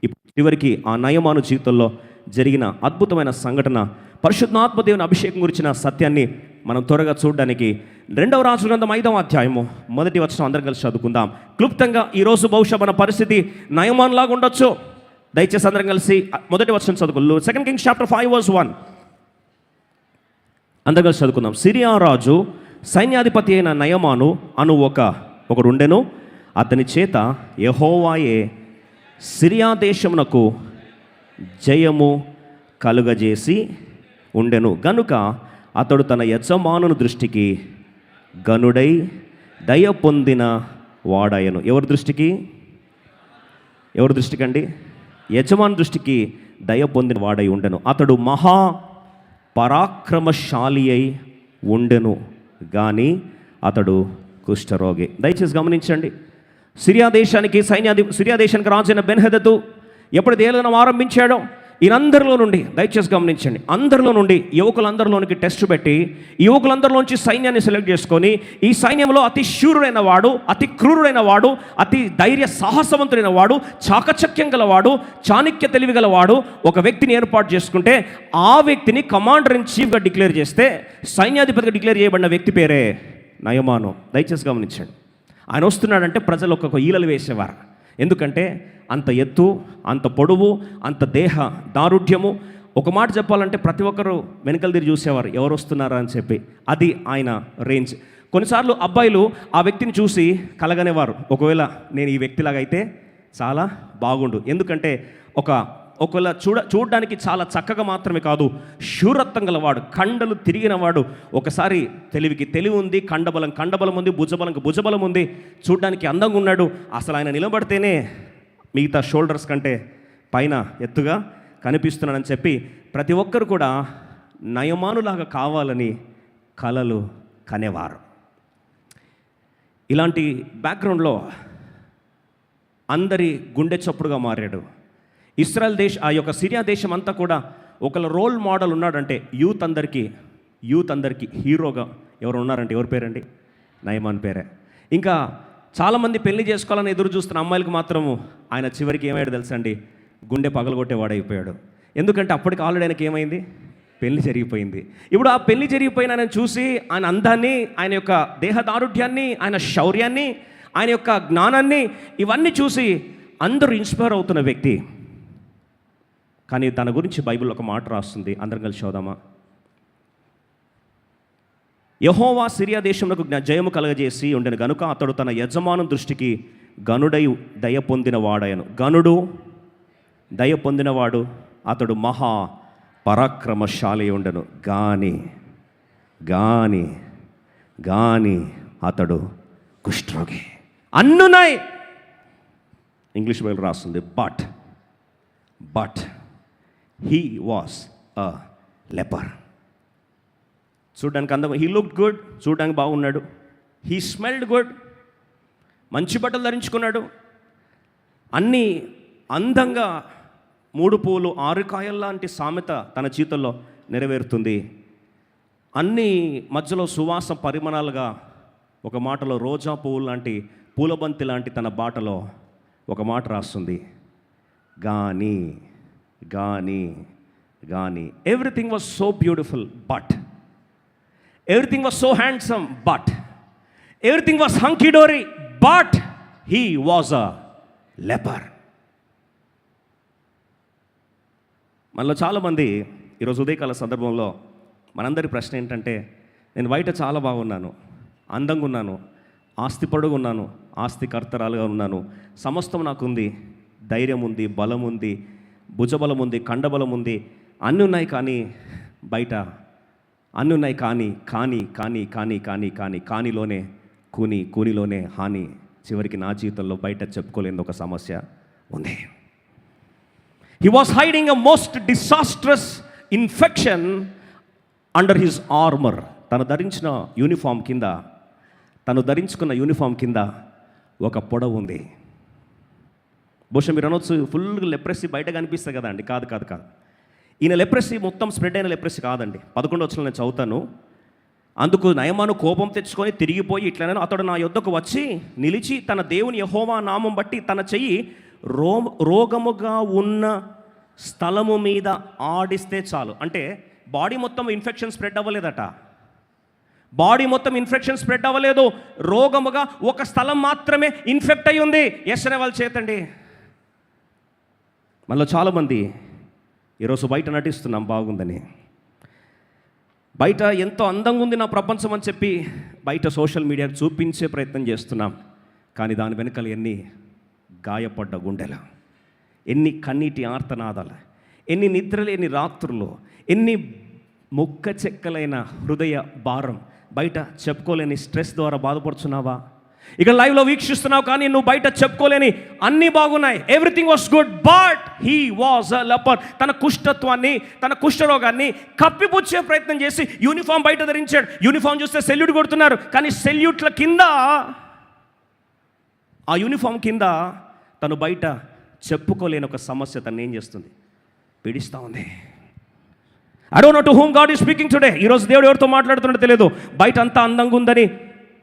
ఇప్పుడు చివరికి ఆ నయమాను జీవితంలో జరిగిన అద్భుతమైన సంఘటన, పరిశుద్ధాత్మ దేవుని అభిషేకం గురించిన సత్యాన్ని మనం త్వరగా చూడడానికి 2వ రాజుల గ్రంథం 5వ అధ్యాయము 1వ వచనం అందరం కలిసి చదువుకుందాం. క్లుప్తంగా ఈరోజు బహుశా మన పరిస్థితి నయమాన్ లాగా ఉండొచ్చు. దయచేసి అందరం కలిసి 1వ వచనం చదువుకుందాం. 2 Kings chapter 5:1 అందరం కలిసి చదువుకుందాం. సిరియా రాజు సైన్యాధిపతి అయిన నయమాను అను ఒకడు ఉండెను. అతని చేత యెహోవాయే సిరియా దేశమునకు జయము కలుగజేసి ఉండెను గనుక అతడు తన యజమానుని దృష్టికి గనుడై దయ పొందిన వాడాయను. ఎవరి దృష్టికి అండి? యజమాని దృష్టికి దయ పొందిన వాడై ఉండెను. అతడు మహా పరాక్రమశాలి అయి ఉండెను కానీ అతడు కుష్ఠరోగి. దయచేసి గమనించండి. సిరియా దేశానికి రాజైన బెన్హదదు ఎప్పుడు ఏలనం ఆరంభించాడో ఈయనందరిలో నుండి, దయచేసి గమనించండి, అందరిలో నుండి యువకులందరిలోనికి టెస్ట్ పెట్టి యువకులందరిలోంచి సైన్యాన్ని సెలెక్ట్ చేసుకొని ఈ సైన్యంలో అతి శూరుడైన వాడు, అతి క్రూరుడైన వాడు, అతి ధైర్య సాహసవంతుడైన వాడు, చాకచక్యం గలవాడు, చాణక్య తెలివి గలవాడు ఒక వ్యక్తిని ఏర్పాటు చేసుకుంటే ఆ వ్యక్తిని కమాండర్ ఇన్ చీఫ్గా డిక్లేర్ చేస్తే సైన్యాధిపతిగా డిక్లేర్ చేయబడిన వ్యక్తి పేరే నయమాను. దయచేసి గమనించండి. ఆయన వస్తున్నాడంటే ప్రజలు ఒక్కొక్క ఈలలు వేసేవారు. ఎందుకంటే అంత ఎత్తు, అంత పొడవు, అంత దేహ దారుఢ్యము. ఒక మాట చెప్పాలంటే ప్రతి ఒక్కరు వెనకలు తిరిగి చూసేవారు ఎవరు వస్తున్నారా అని చెప్పి. అది ఆయన రేంజ్. కొన్నిసార్లు అబ్బాయిలు ఆ వ్యక్తిని చూసి కలగనేవారు, ఒకవేళ నేను ఈ వ్యక్తిలాగా అయితే చాలా బాగుండు. ఎందుకంటే ఒకవేళ చూడడానికి చాలా చక్కగా మాత్రమే కాదు, శూరత్వం గలవాడు, కండలు తిరిగినవాడు, ఒకసారి తెలివికి తెలివి ఉంది, కండబలం ఉంది, భుజబలం ఉంది, చూడడానికి అందంగా ఉన్నాడు. అసలు ఆయన నిలబడితేనే మిగతా షోల్డర్స్ కంటే పైన ఎత్తుగా కనిపిస్తున్నాడని చెప్పి ప్రతి ఒక్కరు కూడా నయమానులాగా కావాలని కలలు కనేవారు. ఇలాంటి బ్యాక్గ్రౌండ్లో అందరి గుండె చప్పుడుగా మారాడు ఇశ్రాయెల్ ఆ యొక్క సిరియా దేశం అంతా కూడా ఒకళ్ళ రోల్ మోడల్ ఉన్నాడంటే యూత్ అందరికీ హీరోగా ఎవరు ఉన్నారంటే ఎవరి పేరండి? నయమాన్ పేరే. ఇంకా చాలామంది పెళ్లి చేసుకోవాలని ఎదురు చూస్తున్న అమ్మాయిలకు మాత్రము ఆయన చివరికి ఏమయ్యాడు తెలుసా అండి? గుండె పగలగొట్టేవాడైపోయాడు. ఎందుకంటే అప్పటికి ఆల్రెడీ ఆయనకి ఏమైంది? పెళ్లి జరిగిపోయింది. ఇప్పుడు ఆ పెళ్లి జరిగిపోయిన ఆయన చూసి ఆయన అందాన్ని, ఆయన యొక్క దేహదారుఢ్యాన్ని, ఆయన శౌర్యాన్ని, ఆయన యొక్క జ్ఞానాన్ని ఇవన్నీ చూసి అందరూ ఇన్స్పైర్ అవుతున్న వ్యక్తి. కానీ తన గురించి బైబిల్ ఒక మాట రాస్తుంది. అందరం కలిసి చదువుదామా? యెహోవా సిరియా దేశమునకు జయము కలగజేసి ఉండెను గనుక అతడు తన యజమాను దృష్టికి గనుడై దయ పొందినవాడాయను. గనుడు, దయ పొందినవాడు, అతడు మహా పరాక్రమశాలి ఉండెను. గాని అతడు కుష్ఠరోగి. అన్నున్నాయి, ఇంగ్లీష్ బైబిల్ రాస్తుంది, but he was a leopard. చూడడానికి అందం, హీ లుక్డ్ గుడ్, చూడడానికి బాగున్నాడు. హీ స్మెల్డ్ గుడ్, మంచి బట్టలు ధరించుకున్నాడు. అన్నీ అందంగా 3 పూలు 6 కాయల్లాంటి సామెత తన జీవితంలో నెరవేరుతుంది. అన్ని మధ్యలో సువాస పరిమళాలుగా, ఒక మాటలో రోజా పువ్వు లాంటి, పూలబంతి లాంటి తన బాటలో ఒక మాట రాస్తుంది, గాని everything was so beautiful, but everything was so handsome, but everything was hunky dory, but he was a leper. మనలో చాలామంది ఈరోజు ఉదయకాల సందర్భంలో మనందరి ప్రశ్న ఏంటంటే, నేను బయట చాలా బాగున్నాను, అందంగా ఉన్నాను, ఆస్తిపరుడుగా ఉన్నాను, ఆస్తికర్తరాలుగా ఉన్నాను, సమస్తం నాకుంది, ధైర్యం ఉంది, బలం ఉంది, భుజబలం ఉంది, కండబలం ఉంది, అన్నీ ఉన్నాయి, కానీ బయట అన్నీ ఉన్నాయి, కానీలోనే కూనిలోనే హాని. చివరికి నా జీవితంలో బయట చెప్పుకోలేని ఒక సమస్య ఉంది. He was hiding a most disastrous infection under his armour. తను ధరించుకున్న యూనిఫామ్ కింద ఒక పొడవు ఉంది. బహుశా మీరు అనొచ్చు, ఫుల్ లెప్రసీ బయట కనిపిస్తుంది కదా అండి. కాదు. ఈయన లెప్రసీ మొత్తం స్ప్రెడ్ అయిన లెప్రసీ కాదండి. 11వ వచనంలో నేను చదువుతాను. అందుకు నయమాను కోపం తెచ్చుకొని తిరిగిపోయి ఇట్లనను, అతడు నా యొద్దకు వచ్చి నిలిచి తన దేవుని యెహోవా నామం బట్టి తన చెయ్యి రోగముగా ఉన్న స్థలము మీద ఆడిస్తే చాలు. అంటే బాడీ మొత్తం ఇన్ఫెక్షన్ స్ప్రెడ్ అవ్వలేదట. రోగముగా ఒక స్థలం మాత్రమే ఇన్ఫెక్ట్ అయి ఉంది. ఎస్రే వాళ్ళ చేతండి. మనలో చాలామంది ఈరోజు బయట నటిస్తున్నాం బాగుందని, బయట ఎంతో అందంగా ఉంది నా ప్రపంచం అని చెప్పి బయట సోషల్ మీడియాకు చూపించే ప్రయత్నం చేస్తున్నాం. కానీ దాని వెనకాల ఎన్ని గాయపడ్డ గుండెలు, ఎన్ని కన్నీటి ఆర్తనాదాలు, ఎన్ని నిద్రలేని రాత్రులు, ఎన్ని ముక్క చెక్కలైన హృదయ భారం, బయట చెప్పుకోలేని స్ట్రెస్ ద్వారా బాధపడుతున్నావా? ఇక లైవ్లో వీక్షిస్తున్నావు, కానీ నువ్వు బయట చెప్పుకోలేని అన్నీ బాగున్నాయి. Everything was good, but he was a leopard. తన కుష్ఠత్వాన్ని, తన కుష్ఠరోగాన్ని కప్పిపుచ్చే ప్రయత్నం చేసి యూనిఫామ్ బయట ధరించాడు. యూనిఫామ్ చూస్తే సెల్యూట్ కొడుతున్నారు, కానీ సెల్యూట్ల కింద, ఆ యూనిఫామ్ కింద తను బయట చెప్పుకోలేని ఒక సమస్య తను ఏం చేస్తుంది, పీడిస్తూ ఉంది. I don't know to whom God is speaking today. ఈరోజు దేవుడు ఎవరితో మాట్లాడుతున్నట్టు తెలియదు. బయట అంతా అందంగా ఉందని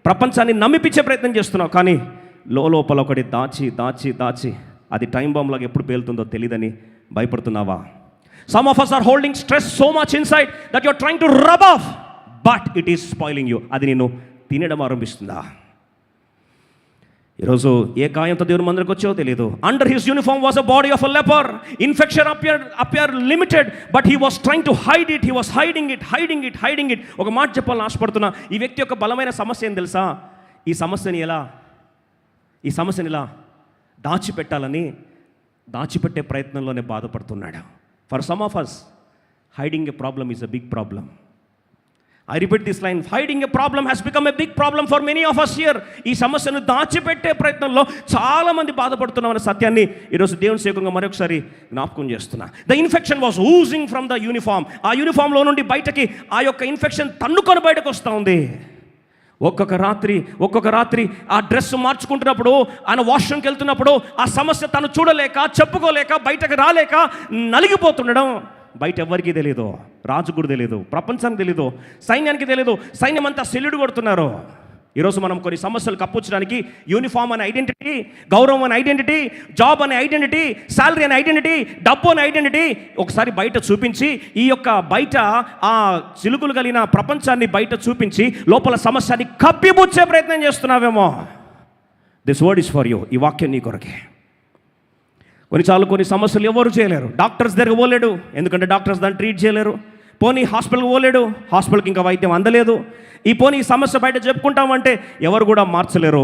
ప్రపంచాన్ని నమ్మిపించే ప్రయత్నం చేస్తున్నావు, కానీ లోపల ఒకటి దాచి అది టైం బాంబ్లాగా ఎప్పుడు పేలుతుందో తెలియదని భయపడుతున్నావా? Some of us are holding stress so much inside that you are trying to rub off, but it is spoiling you. అది నిన్ను తినడం ఆరంభిస్తుందా? ఈరోజు ఏ గాయంతో దేవుని మందిరకు వచ్చో తెలియదు. Under his uniform was a body of a leopard. Infection appear limited, but he was trying to hide it. He was hiding it. ఒక మాట చెప్పాలని ఆశపడుతున్నా. ఈ వ్యక్తి యొక్క బలమైన సమస్య ఏం తెలుసా? ఈ సమస్యని ఎలా దాచిపెట్టే ప్రయత్నంలోనే బాధపడుతున్నాడు. For some of us, hiding a problem is a big problem. I repeat this line, hiding a problem has become a big problem for many of us here. ఈ సమస్యను దాచిపెట్టే ప్రయత్నంలో చాలామంది బాధపడుతున్నామన్న సత్యాన్ని ఈరోజు దేవుని సేవకంగా మరొకసారి జ్ఞాపకం చేస్తున్నా. The infection was oozing from the uniform. ఆ యూనిఫామ్లో నుండి బయటకి ఆ యొక్క ఇన్ఫెక్షన్ తన్నుకొని బయటకు వస్తూ ఉంది. ఒక్కొక్క రాత్రి ఆ డ్రెస్ మార్చుకుంటున్నప్పుడు, ఆయన వాష్రూమ్కి వెళ్తున్నప్పుడు ఆ సమస్య తను చూడలేక, చెప్పుకోలేక, బయటకు రాలేక నలిగిపోతుండడం. బయట ఎవరికి తెలియదు, రాజుకు తెలియదు, ప్రపంచానికి తెలియదు, సైన్యానికి తెలియదు. సైన్యం అంతా సెల్యూట్ కొడుతున్నారు. ఈరోజు మనం కొన్ని సమస్యలు కప్పుచ్చడానికి యూనిఫామ్ అనే ఐడెంటిటీ, గౌరవం అనే ఐడెంటిటీ, జాబ్ అనే ఐడెంటిటీ, శాలరీ అనే ఐడెంటిటీ, డబ్బు అనే ఐడెంటిటీ ఒకసారి బయట చూపించి, ఈ యొక్క బయట ఆ చిలుకులు కలిగిన ప్రపంచాన్ని బయట చూపించి లోపల సమస్యని కప్పిపుచ్చే ప్రయత్నం చేస్తున్నావేమో. This word is for you. ఈ వాక్యం నీ కొరకే. కొన్ని సమస్యలు ఎవరు చేయలేరు. డాక్టర్స్ దగ్గర పోలేడు, ఎందుకంటే డాక్టర్స్ దాన్ని ట్రీట్ చేయలేరు. పోనీ హాస్పిటల్కి పోలేడు, హాస్పిటల్కి ఇంకా వైద్యం అందలేదు, పోనీ ఈ సమస్య బయట చెప్పుకుంటామంటే ఎవరు కూడా మార్చలేరు.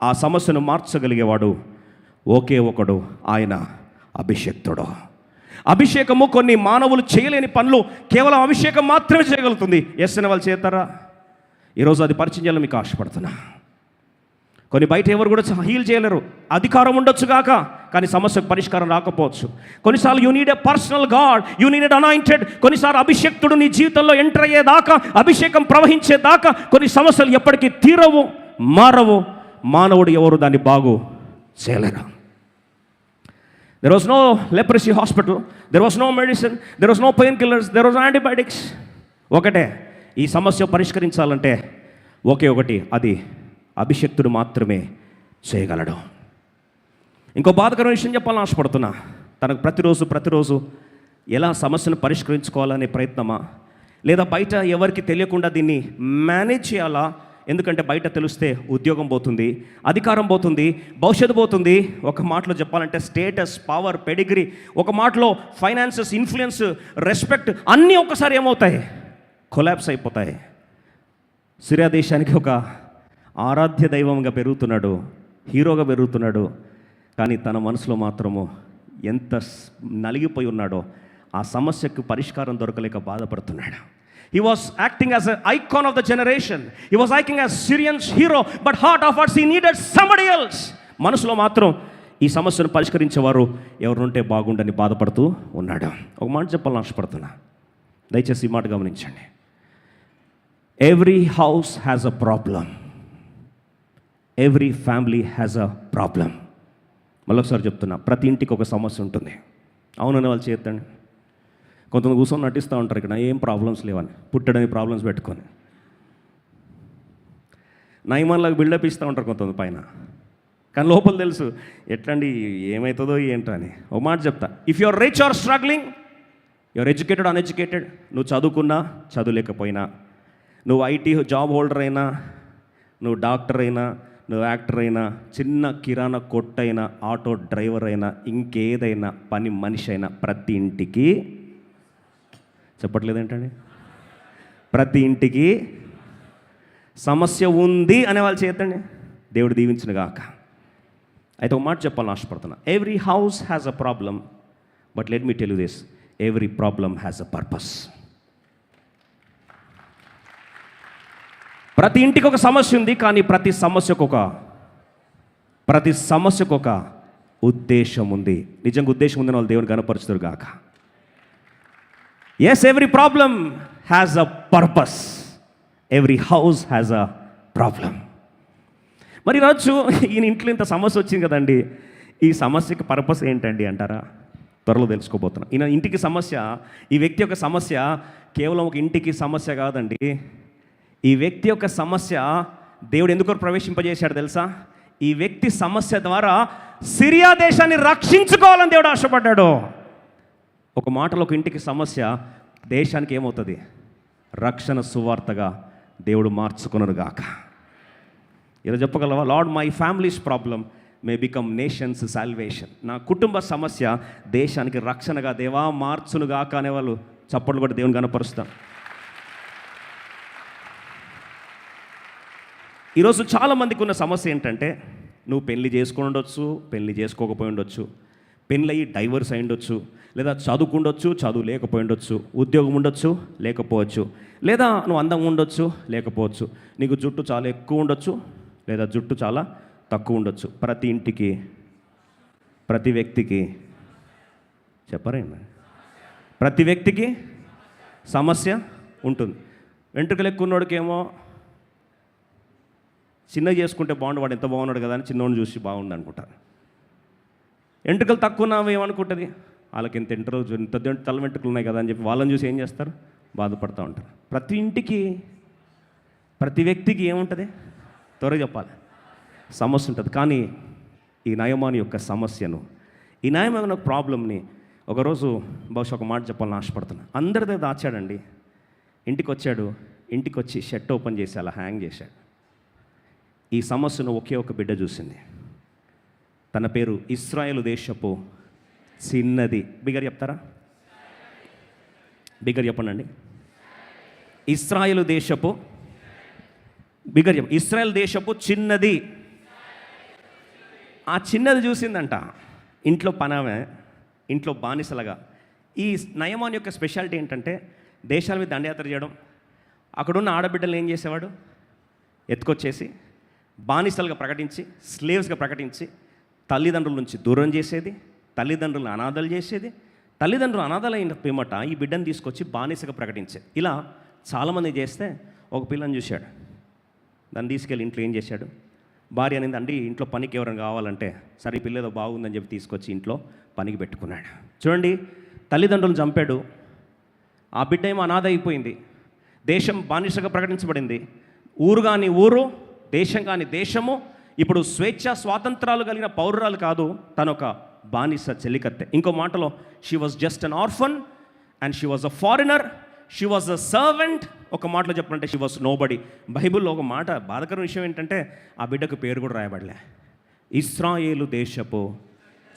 ఆ సమస్యను మార్చగలిగేవాడు ఒకే ఒకడు, ఆయన అభిషేక్తుడు. అభిషేకము కొన్ని మానవులు చేయలేని పనులు కేవలం అభిషేకం మాత్రమే చేయగలుగుతుంది. ఎస్ అని వాళ్ళు చేస్తారా? ఈరోజు అది పరిచయం చేయాలని మీకు ఆశపడుతున్నా. కొన్ని బయట ఎవరు కూడా హీల్ చేయలేరు. అధికారం ఉండొచ్చు కాక, కానీ సమస్యకు పరిష్కారం రాకపోవచ్చు. కొన్నిసార్లు you need a personal God, you need ed anointed. కొన్నిసార్లు అభిషేక్తుడు నీ జీవితంలో ఎంటర్ అయ్యేదాకా, అభిషేకం ప్రవహించేదాకా కొన్ని సమస్యలు ఎప్పటికీ తీరవు, మారవు. మానవుడు ఎవరు దాన్ని బాగు చేయలేరు. There was no leprosy hospital, there was no medicine, there was no painkillers, there was antibiotics. ఒకటే, ఈ సమస్య పరిష్కరించాలంటే ఒకే ఒకటి, అది అభిషేక్తుడు మాత్రమే చేయగలడు. ఇంకో బాధకరమైన విషయం చెప్పాలని ఆశపడుతున్నా. తనకు ప్రతిరోజు ఎలా సమస్యను పరిష్కరించుకోవాలనే ప్రయత్నమా, లేదా బయట ఎవరికి తెలియకుండా దీన్ని మేనేజ్ చేయాలా? ఎందుకంటే బయట తెలిస్తే ఉద్యోగం పోతుంది, అధికారం పోతుంది, భవిష్యత్తు పోతుంది. ఒక మాటలో చెప్పాలంటే స్టేటస్, పవర్, పెడిగ్రీ, ఒక మాటలో ఫైనాన్సెస్, ఇన్ఫ్లుయెన్స్, రెస్పెక్ట్ అన్నీ ఒక్కసారి ఏమవుతాయి? కొలాప్స్ అయిపోతాయి. సిరియా దేశానికి ఒక ఆరాధ్య దైవంగా పెరుగుతున్నాడు, హీరోగా పెరుగుతున్నాడు. కానీ తన మనసులో మాత్రము ఎంత నలిగిపోయి ఉన్నాడో, ఆ సమస్యకు పరిష్కారం దొరకలేక బాధపడుతున్నాడు. He was acting as an icon of the generation. He was acting as Syrian's hero, but heart of hearts he needed somebody else. మనసులో మాత్రం ఈ సమస్యను పరిష్కరించేవారు ఎవరుంటే బాగుండని బాధపడుతూ ఉన్నాడు. ఒక మాట చెప్పాలని ఆశపడుతున్నా, దయచేసి ఈ మాట గమనించండి. Every house has a problem, every family has a problem. మళ్ళొకసారి చెప్తున్నా, ప్రతి ఇంటికి ఒక సమస్య ఉంటుంది. అవునని వాళ్ళు చేద్దండి. కొంతమంది కూర్చొని నటిస్తూ ఉంటారు, ఇక్కడ ఏం ప్రాబ్లమ్స్ లేవని, పుట్టడానికి ప్రాబ్లమ్స్ పెట్టుకొని నయమాన్లాగా బిల్డప్ ఇస్తూ ఉంటారు కొంతమంది పైన. కానీ లోపల తెలుసు ఎట్లండి ఏమవుతుందో ఏంటో అని. ఒక మాట చెప్తా, if your rich or struggling, your educated uneducated, నువ్వు చదువుకున్నా చదువులేకపోయినా, నువ్వు ఐటీ జాబ్ హోల్డర్ అయినా, నువ్వు డాక్టర్ అయినా, నువ్వు యాక్టర్ అయినా, చిన్న కిరాణా కొట్టైనా, ఆటో డ్రైవర్ అయినా, ఇంకేదైనా పని మనిషి అయినా, ప్రతి ఇంటికి, చెప్పట్లేదు ఏంటండి, ప్రతి ఇంటికి సమస్య ఉంది అనే వాళ్ళు చేతండి. దేవుడు దీవించిన గాక. అయితే ఒక మాట చెప్పాలని ఆశపడుతున్నా, every house has a problem, but let me tell you this, every problem has a purpose. ప్రతి ఇంటికి ఒక సమస్య ఉంది, కానీ ప్రతి సమస్యకు ఒక ఉద్దేశం ఉంది. నిజంగా ఉద్దేశం ఉందని వాళ్ళు దేవుని కనపరుచుతారు గాక. Yes, every problem has a purpose, every house has a problem. మరి ఈరోజు ఈయన ఇంట్లో ఇంత సమస్య వచ్చింది కదండి, ఈ సమస్యకి పర్పస్ ఏంటండి అంటారా? త్వరలో తెలుసుకోబోతున్నా. ఈయన ఇంటికి సమస్య, ఈ వ్యక్తి యొక్క సమస్య కేవలం ఒక ఇంటికి సమస్య కాదండి. ఈ వ్యక్తి యొక్క సమస్య దేవుడు ఎందుకు ప్రవేశింపజేశాడు తెలుసా? ఈ వ్యక్తి సమస్య ద్వారా సిరియా దేశాన్ని రక్షించుకోవాలని దేవుడు ఆశపడ్డాడు. ఒక మాటలో ఒక ఇంటికి సమస్య దేశానికి ఏమవుతుంది? రక్షణ సువార్తగా దేవుడు మార్చుకున్నారు గాక. ఇలా చెప్పగలవా? Lord, my families problem may become nations salvation. నా కుటుంబ సమస్య దేశానికి రక్షణగా దేవా మార్చును గాక అనేవాళ్ళు చప్పట్లు కూడా దేవుని కనపరుస్తాం. ఈరోజు చాలామందికి ఉన్న సమస్య ఏంటంటే, నువ్వు పెళ్లి చేసుకుని ఉండొచ్చు, పెళ్లి చేసుకోకపోయి ఉండొచ్చు, పెళ్ళయి డైవర్స్ అయి ఉండొచ్చు, లేదా చదువుకుండొచ్చు, చదువు లేకపోయి ఉండొచ్చు, ఉద్యోగం ఉండొచ్చు, లేకపోవచ్చు, లేదా నువ్వు అందంగా ఉండొచ్చు, లేకపోవచ్చు, నీకు జుట్టు చాలా ఎక్కువ ఉండొచ్చు, లేదా జుట్టు చాలా తక్కువ ఉండొచ్చు. ప్రతి ఇంటికి, ప్రతి వ్యక్తికి, చెప్పరేండి, ప్రతి వ్యక్తికి సమస్య ఉంటుంది. వెంట్రుకలు ఎక్కువ ఉన్నోడికేమో చిన్నగా చేసుకుంటే బాగుండు, వాడు ఎంత బాగున్నాడు కదా అని చిన్నోడిని చూసి బాగుండు అనుకుంటారు. వెంట్రుకలు తక్కువ ఉన్నావు ఏమనుకుంటుంది, వాళ్ళకి ఎంత తల వెంట్రుకలు ఉన్నాయి కదా అని చెప్పి వాళ్ళని చూసి ఏం చేస్తారు? బాధపడుతూ ఉంటారు. ప్రతి ఇంటికి, ప్రతి వ్యక్తికి ఏముంటుంది? త్వరగా చెప్పాలి, సమస్య ఉంటుంది. కానీ ఈ నయమాని యొక్క సమస్యను, ఈ నయమాని ప్రాబ్లమ్ని ఒకరోజు బహుశా ఒక మాట చెప్పాలని ఆశపడుతున్నా. అందరిదే దాచాడండి. ఇంటికి వచ్చాడు, ఇంటికి వచ్చి షర్ట్ ఓపెన్ చేసి అలా హ్యాంగ్ చేశాడు. ఈ సమస్యను ఒకే ఒక బిడ్డ చూసింది. తన పేరు ఇశ్రాయేలు దేశపు చిన్నది. బిగ్గర చెప్తారా? బిగ్గర చెప్పండి. ఇశ్రాయేలు దేశపు బిగ్గర చెప్ప ఇశ్రాయేల్ దేశపు చిన్నది. ఆ చిన్నది చూసిందంట ఇంట్లో పనామే, ఇంట్లో బానిసలుగా. ఈ నయమాన్ యొక్క స్పెషాలిటీ ఏంటంటే దేశాల మీద దండయాత్ర చేయడం. అక్కడున్న ఆడబిడ్డలు ఏం చేసేవాడు, ఎత్తుకొచ్చేసి బానిసలుగా ప్రకటించి, స్లేవ్స్గా ప్రకటించి తల్లిదండ్రుల నుంచి దూరం చేసేది, తల్లిదండ్రులను అనాథలు చేసేది, తల్లిదండ్రులు అనాథలైన పిమ్మట ఈ బిడ్డను తీసుకొచ్చి బానిసగా ప్రకటించేది. ఇలా చాలామంది చేస్తే ఒక పిల్లని చూశాడు, దాన్ని తీసుకెళ్ళి ఇంట్లో ఏం చేశాడు, భార్య అనేది అండి ఇంట్లో పనికి ఎవరైనా కావాలంటే సరే ఈ పిల్ల ఏదో బాగుందని చెప్పి తీసుకొచ్చి ఇంట్లో పనికి పెట్టుకున్నాడు. చూడండి, తల్లిదండ్రులు చంపాడు, ఆ బిడ్డ ఏమో అనాథ అయిపోయింది, దేశం బానిసగా ప్రకటించబడింది. ఊరు కాని ఊరు, దేశం కాని దేశము. ఇప్పుడు స్వేచ్ఛ స్వాతంత్రాలు కలిగిన పౌరురాలు కాదు, తను ఒక బానిస చెలికత్తె. ఇంకో మాటలో she was just an orphan and she was a foreigner, she was a servant. ఒక మాటలో చెప్పాలంటే షీ వాజ్ నోబడి. బైబిల్లో ఒక మాట బాధకరమైన విషయం ఏంటంటే ఆ బిడ్డకు పేరు కూడా రాయబడలే. ఇశ్రాయేలు దేశపు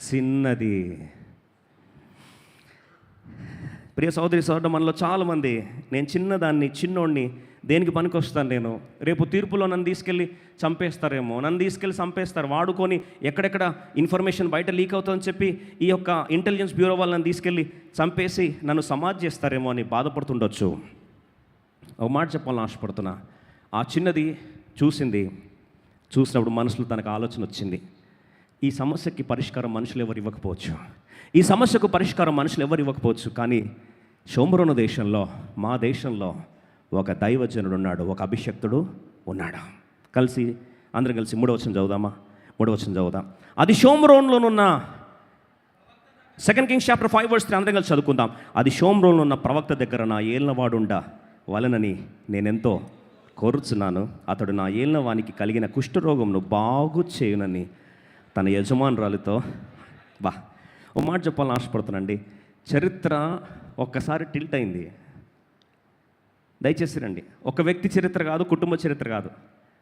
చిన్నది. ప్రియ సోదరి సోదరుడు, మనలో చాలామంది నేను చిన్నోడిని దేనికి పనికొస్తాను, నేను రేపు తీర్పులో నన్ను తీసుకెళ్ళి చంపేస్తారేమో, నన్ను తీసుకెళ్ళి చంపేస్తారు, వాడుకొని ఎక్కడెక్కడ ఇన్ఫర్మేషన్ బయట లీక్ అవుతుందని చెప్పి ఈ యొక్క ఇంటెలిజెన్స్ బ్యూరో వాళ్ళు నన్ను తీసుకెళ్ళి చంపేసి నన్ను సమాధి చేస్తారేమో అని బాధపడుతుండొచ్చు. ఒక మాట చెప్పాలని ఆశపడుతున్నా. ఆ చిన్నది చూసినప్పుడు మనసులో తనకు ఆలోచన వచ్చింది, ఈ సమస్యకి పరిష్కారం మనుషులు ఎవరు ఇవ్వకపోవచ్చు, ఈ సమస్యకు పరిష్కారం మనుషులు ఎవరు ఇవ్వకపోవచ్చు, కానీ షోమ్రోను దేశంలో, మా దేశంలో ఒక దైవజనుడు ఉన్నాడు, ఒక అభిషక్తుడు ఉన్నాడు. అందరం కలిసి 3వ వచనం చదువుదామా? 3వ వచనం చదువుదాం. అది షోమ్రోన్లోనున్న 2 Kings chapter 5 verse 3 అందరం కలిసి చదువుకుందాం. అది షోమ్రోన్లో ఉన్న ప్రవక్త దగ్గర నా ఏలినవాడుండ వలనని నేనెంతో కోరుచున్నాను, అతడు నా ఏలినవానికి కలిగిన కుష్ఠరోగంను బాగు చేయునని తన యజమానురాలితో. ఓ మాట చెప్పాలని ఆశపడుతున్నాండి. చరిత్ర ఒక్కసారి టిల్ట్ అయింది. దయచేసి రండి. ఒక వ్యక్తి చరిత్ర కాదు, కుటుంబ చరిత్ర కాదు,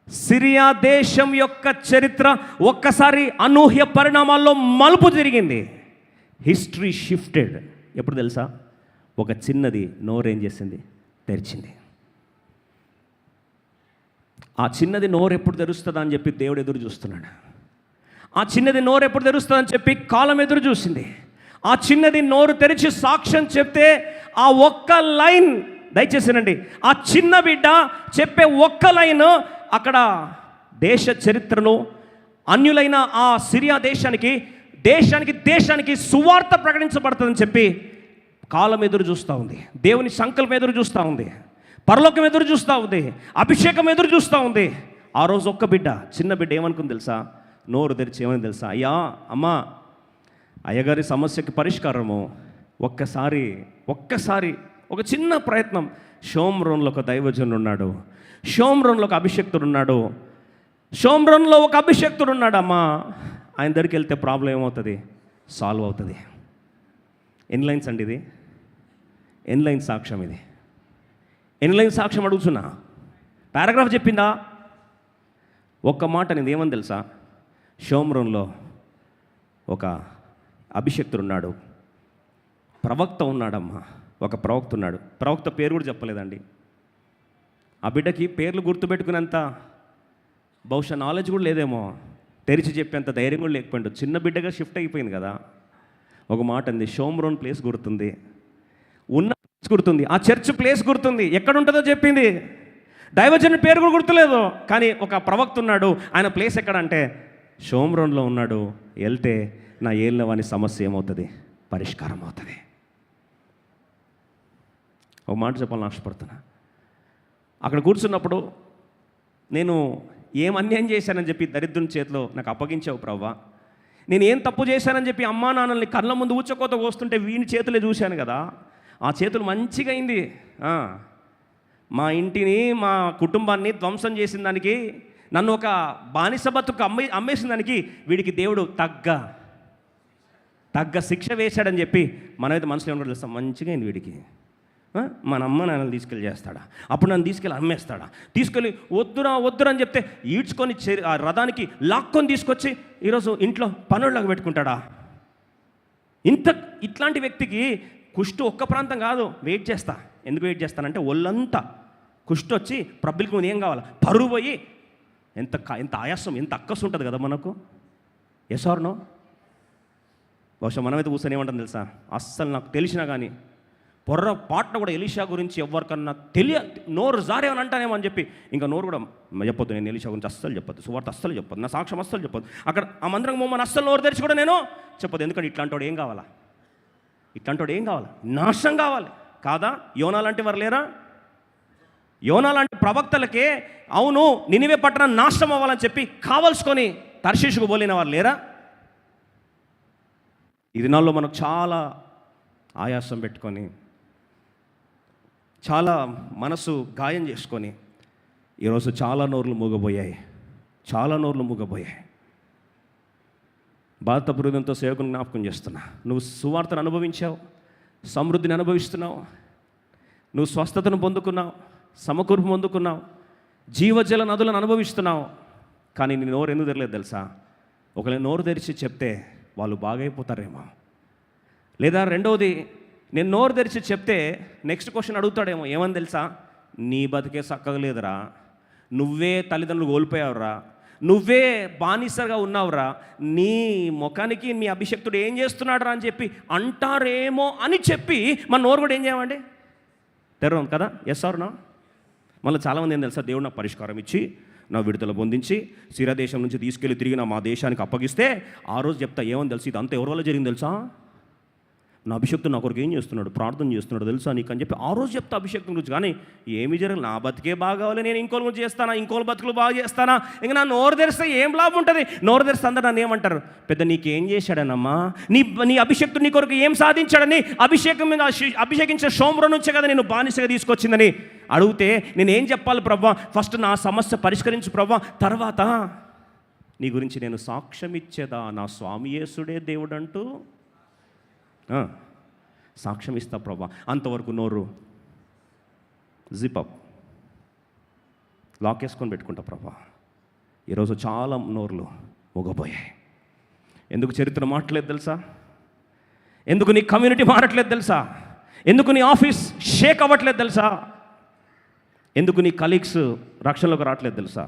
సిరియా దేశం యొక్క చరిత్ర ఒక్కసారి అనూహ్య పరిణామాల్లో మలుపు తిరిగింది. History shifted. ఎప్పుడు తెలుసా? ఒక చిన్నది నోరేం చేసింది, తెరిచింది. ఆ చిన్నది నోరు ఎప్పుడు తెరుస్తుందా అని చెప్పి దేవుడు ఎదురు చూస్తున్నాడు. ఆ చిన్నది నోరు ఎప్పుడు తెరుస్తుందని చెప్పి కాలం ఎదురు చూసింది. ఆ చిన్నది నోరు తెరిచి సాక్ష్యం చెప్తే ఆ ఒక్క లైన్, దయచేసినండి, ఆ చిన్న బిడ్డ చెప్పే ఒక్క లైన్ అక్కడ దేశ చరిత్రను, అన్యులైన ఆ సిరియా దేశానికి సువార్త ప్రకటించబడుతుందని చెప్పి కాలం ఎదురు చూస్తూ ఉంది. దేవుని సంకల్పం ఎదురు చూస్తూ ఉంది. పరలోకం ఎదురు చూస్తూ ఉంది. అభిషేకం ఎదురు చూస్తూ ఉంది. ఆ రోజు ఒక్క బిడ్డ, చిన్న బిడ్డ ఏమనుకుంది తెలుసా? నోరు తెరిచి ఏమని తెలుసా? అయ్యా, అమ్మా, అయ్యగారి సమస్యకి పరిష్కారము ఒక్కసారి ఒక చిన్న ప్రయత్నం. షోమ్రోన్లో ఒక దైవజనుడు ఉన్నాడు, షోమ్రోన్లో ఒక అభిషక్తుడు ఉన్నాడు, షోమ్రోన్లో ఒక అభిషక్తుడు ఉన్నాడు. అమ్మా, ఆయన దగ్గరికి వెళ్తే ప్రాబ్లం ఏమవుతుంది? సాల్వ్ అవుతుంది. ఎన్ని లైన్స్ అండి ఇది? ఎన్ని లైన్స్ సాక్ష్యం ఇది? ఎన్ని లైన్స్ సాక్ష్యం అడుగుతున్నా? పారాగ్రాఫ్ చెప్పిందా? ఒక్క మాట. నేను ఏమని తెలుసా? షోమ్రోన్లో ఒక అభిషక్తుడు ఉన్నాడు, ప్రవక్త ఉన్నాడమ్మా, ఒక ప్రవక్త ఉన్నాడు. ప్రవక్త పేరు కూడా చెప్పలేదండి. ఆ బిడ్డకి పేర్లు గుర్తుపెట్టుకునేంత బహుశా నాలెడ్జ్ కూడా లేదేమో, తెరిచి చెప్పేంత ధైర్యం కూడా లేకపోయిండు. చిన్న బిడ్డగా షిఫ్ట్ అయిపోయింది కదా. ఒక మాట అంది, షోమ్రోన్ ప్లేస్ గుర్తుంది, ఉన్న ప్లేస్ గుర్తుంది, ఆ చర్చ్ ప్లేస్ గుర్తుంది, ఎక్కడుంటుందో చెప్పింది. దైవజనుడి పేరు కూడా గుర్తులేదు, కానీ ఒక ప్రవక్త ఉన్నాడు, ఆయన ప్లేస్ ఎక్కడంటే షోమ్రోన్లో ఉన్నాడు. వెళ్తే నా ఏలినవాని సమస్య ఏమవుతుంది? పరిష్కారం అవుతుంది. ఒక మాట చెప్పాలని ఆశపడుతున్నా. అక్కడ కూర్చున్నప్పుడు నేను ఏం అన్యాయం చేశానని చెప్పి దరిద్రుని చేతిలో నాకు అప్పగించావు ప్రవ్వా, నేను ఏం తప్పు చేశానని చెప్పి అమ్మా నాన్నల్ని కళ్ళ ముందు ఊచకోత కోస్తుంటే వీని చేతులే చూశాను కదా. ఆ చేతులు మంచిగా అయింది. మా ఇంటిని, మా కుటుంబాన్ని ధ్వంసం చేసిన దానికి, నన్ను ఒక బానిస బతుకు అమ్మేసిన దానికి వీడికి దేవుడు తగ్గ శిక్ష వేశాడని చెప్పి మనమైతే మనసులో ఏమన్నా తెలుస్తాం, మంచిగా అయింది వీడికి, మన అమ్మ నాన్నలు తీసుకెళ్ళి చేస్తాడా, అప్పుడు నన్ను తీసుకెళ్ళి అమ్మేస్తాడా, తీసుకెళ్ళి వద్దురా అని చెప్తే ఈడ్చుకొని ఆ రథానికి లాక్కొని తీసుకొచ్చి ఈరోజు ఇంట్లో పనుల్లాగా పెట్టుకుంటాడా. ఇట్లాంటి వ్యక్తికి కుష్టు ఒక్క ప్రాంతం కాదు, వెయిట్ చేస్తా. ఎందుకు వెయిట్ చేస్తానంటే ఒళ్ళంతా కుష్టు వచ్చి పబ్లిక్ ముందు ఏం కావాలి, పరువు పోయి ఎంత ఆయాసం, ఎంత అక్కసు ఉంటుంది కదా మనకు. Yes or no? బహుశా మనమైతే కూర్చొని ఏమంటాం తెలుసా, అస్సలు నాకు తెలిసినా కానీ పొర్రపాటున కూడా ఎలీషా గురించి ఎవరికన్నా నోరు జారేమని అంటానేమో అని చెప్పి ఇంకా నోరు కూడా చెప్పొద్దు, నేను ఎలీషా గురించి అస్సలు చెప్పొద్దు, సువార్త అస్సలు చెప్పొద్దు, నా సాక్ష్యం అస్సలు చెప్పొద్దు, అక్కడ ఆ మందిరం మొమ్మని అస్సలు నోరు తెరిచి కూడా నేను చెప్పొద్దు. ఎందుకంటే ఇట్లాంటి ఏం కావాలా, ఇట్లాంటి ఏం కావాలి, నాశనం కావాలి కాదా? యోనా లాంటి వారు లేరా? యోనా లాంటి ప్రవక్తలకే అవును నినివే పట్టణం నాశనం అవ్వాలని చెప్పి కావలసుకొని తర్షీషుకు పోలిన వారు లేరా? ఈ దినాల్లో మనకు చాలా ఆయాసం పెట్టుకొని, చాలా మనసు గాయం చేసుకొని ఈరోజు చాలా నోర్లు మూగబోయాయి, చాలా నోర్లు మూగబోయాయి. బాధ హృదయంతో సేవకుని జ్ఞాపకం చేస్తున్నా. నువ్వు సువార్తను అనుభవించావు, సమృద్ధిని అనుభవిస్తున్నావు, నువ్వు స్వస్థతను పొందుకున్నావు, సమకూర్పు పొందుకున్నావు, జీవజల నదులను అనుభవిస్తున్నావు. కానీ నీ నోరు ఎందుకు తెరలేదు తెలుసా? ఒకవేళ నోరు తెరిచి చెప్తే వాళ్ళు బాగైపోతారేమో. లేదా రెండవది, నేను నోరు తెరిచి చెప్తే నెక్స్ట్ క్వశ్చన్ అడుగుతాడేమో, ఏమని తెలుసా? నీ బతికే చక్కగా లేదురా, నువ్వే తల్లిదండ్రులు కోల్పోయావురా, నువ్వే బానిసగా ఉన్నావురా, నీ ముఖానికి మీ అభిషక్తుడు ఏం చేస్తున్నాడు రా అని చెప్పి అంటారేమో అని చెప్పి మన నోరు కూడా ఏం చేయమండి, తెరవం కదా. Yes or no? మళ్ళీ చాలామంది ఏం తెలుసా, దేవుడు నాకు పరిష్కారం ఇచ్చి నా విడుదల పొందించి సిరియా దేశం నుంచి తీసుకెళ్ళి తిరిగి మా దేశానికి అప్పగిస్తే ఆ రోజు చెప్తా ఏమని తెలుసు, ఇదంతా ఎవరి వల్ల జరిగింది తెలుసా? నా అభిషక్తుడు నా కొరకు ఏం చేస్తున్నాడు, ప్రార్థన చేస్తున్నాడు తెలుసా నీకు అని చెప్పి ఆ రోజు చెప్తా అభిషక్తుని గురించి. కానీ ఏమి జరగదు, నా బతికే బాగా కావాలి, నేను ఇంకోళ్ళ గురించి చేస్తానా, ఇంకోళ్ళ బతుకులు బాగా చేస్తానా, ఇంకా నా నోరు తెరిస్తే ఏం లాభం ఉంటుంది? నోరు తెరిస్తే అందరూ నన్ను ఏమంటారు, పెద్ద నీకేం చేశాడనమ్మా, నీ అభిషక్తుడు నీ కొరకు ఏం సాధించాడని, అభిషేకించిన సోమరం నుంచే కదా నేను బానిసగా తీసుకొచ్చిందని అడిగితే నేనేం చెప్పాలి ప్రభా? ఫస్ట్ నా సమస్య పరిష్కరించు ప్రభా, తర్వాత నీ గురించి నేను సాక్ష్యం ఇచ్చేదా, నా స్వామి యేసుడే దేవుడు అంటూ సాక్ష్యం ఇస్తా ప్రభా. అంతవరకు నోరు జిపప్ లాక్ వేసుకొని పెట్టుకుంటా ప్రభా. ఈరోజు చాలా నోర్లు మొగబోయాయి. ఎందుకు చరిత్ర మారట్లేదు తెలుసా? ఎందుకు నీ కమ్యూనిటీ మారట్లేదు తెలుసా? ఎందుకు నీ ఆఫీస్ షేక్ అవ్వట్లేదు తెలుసా? ఎందుకు నీ కలీగ్స్ రక్షణలోకి రావట్లేదు తెలుసా?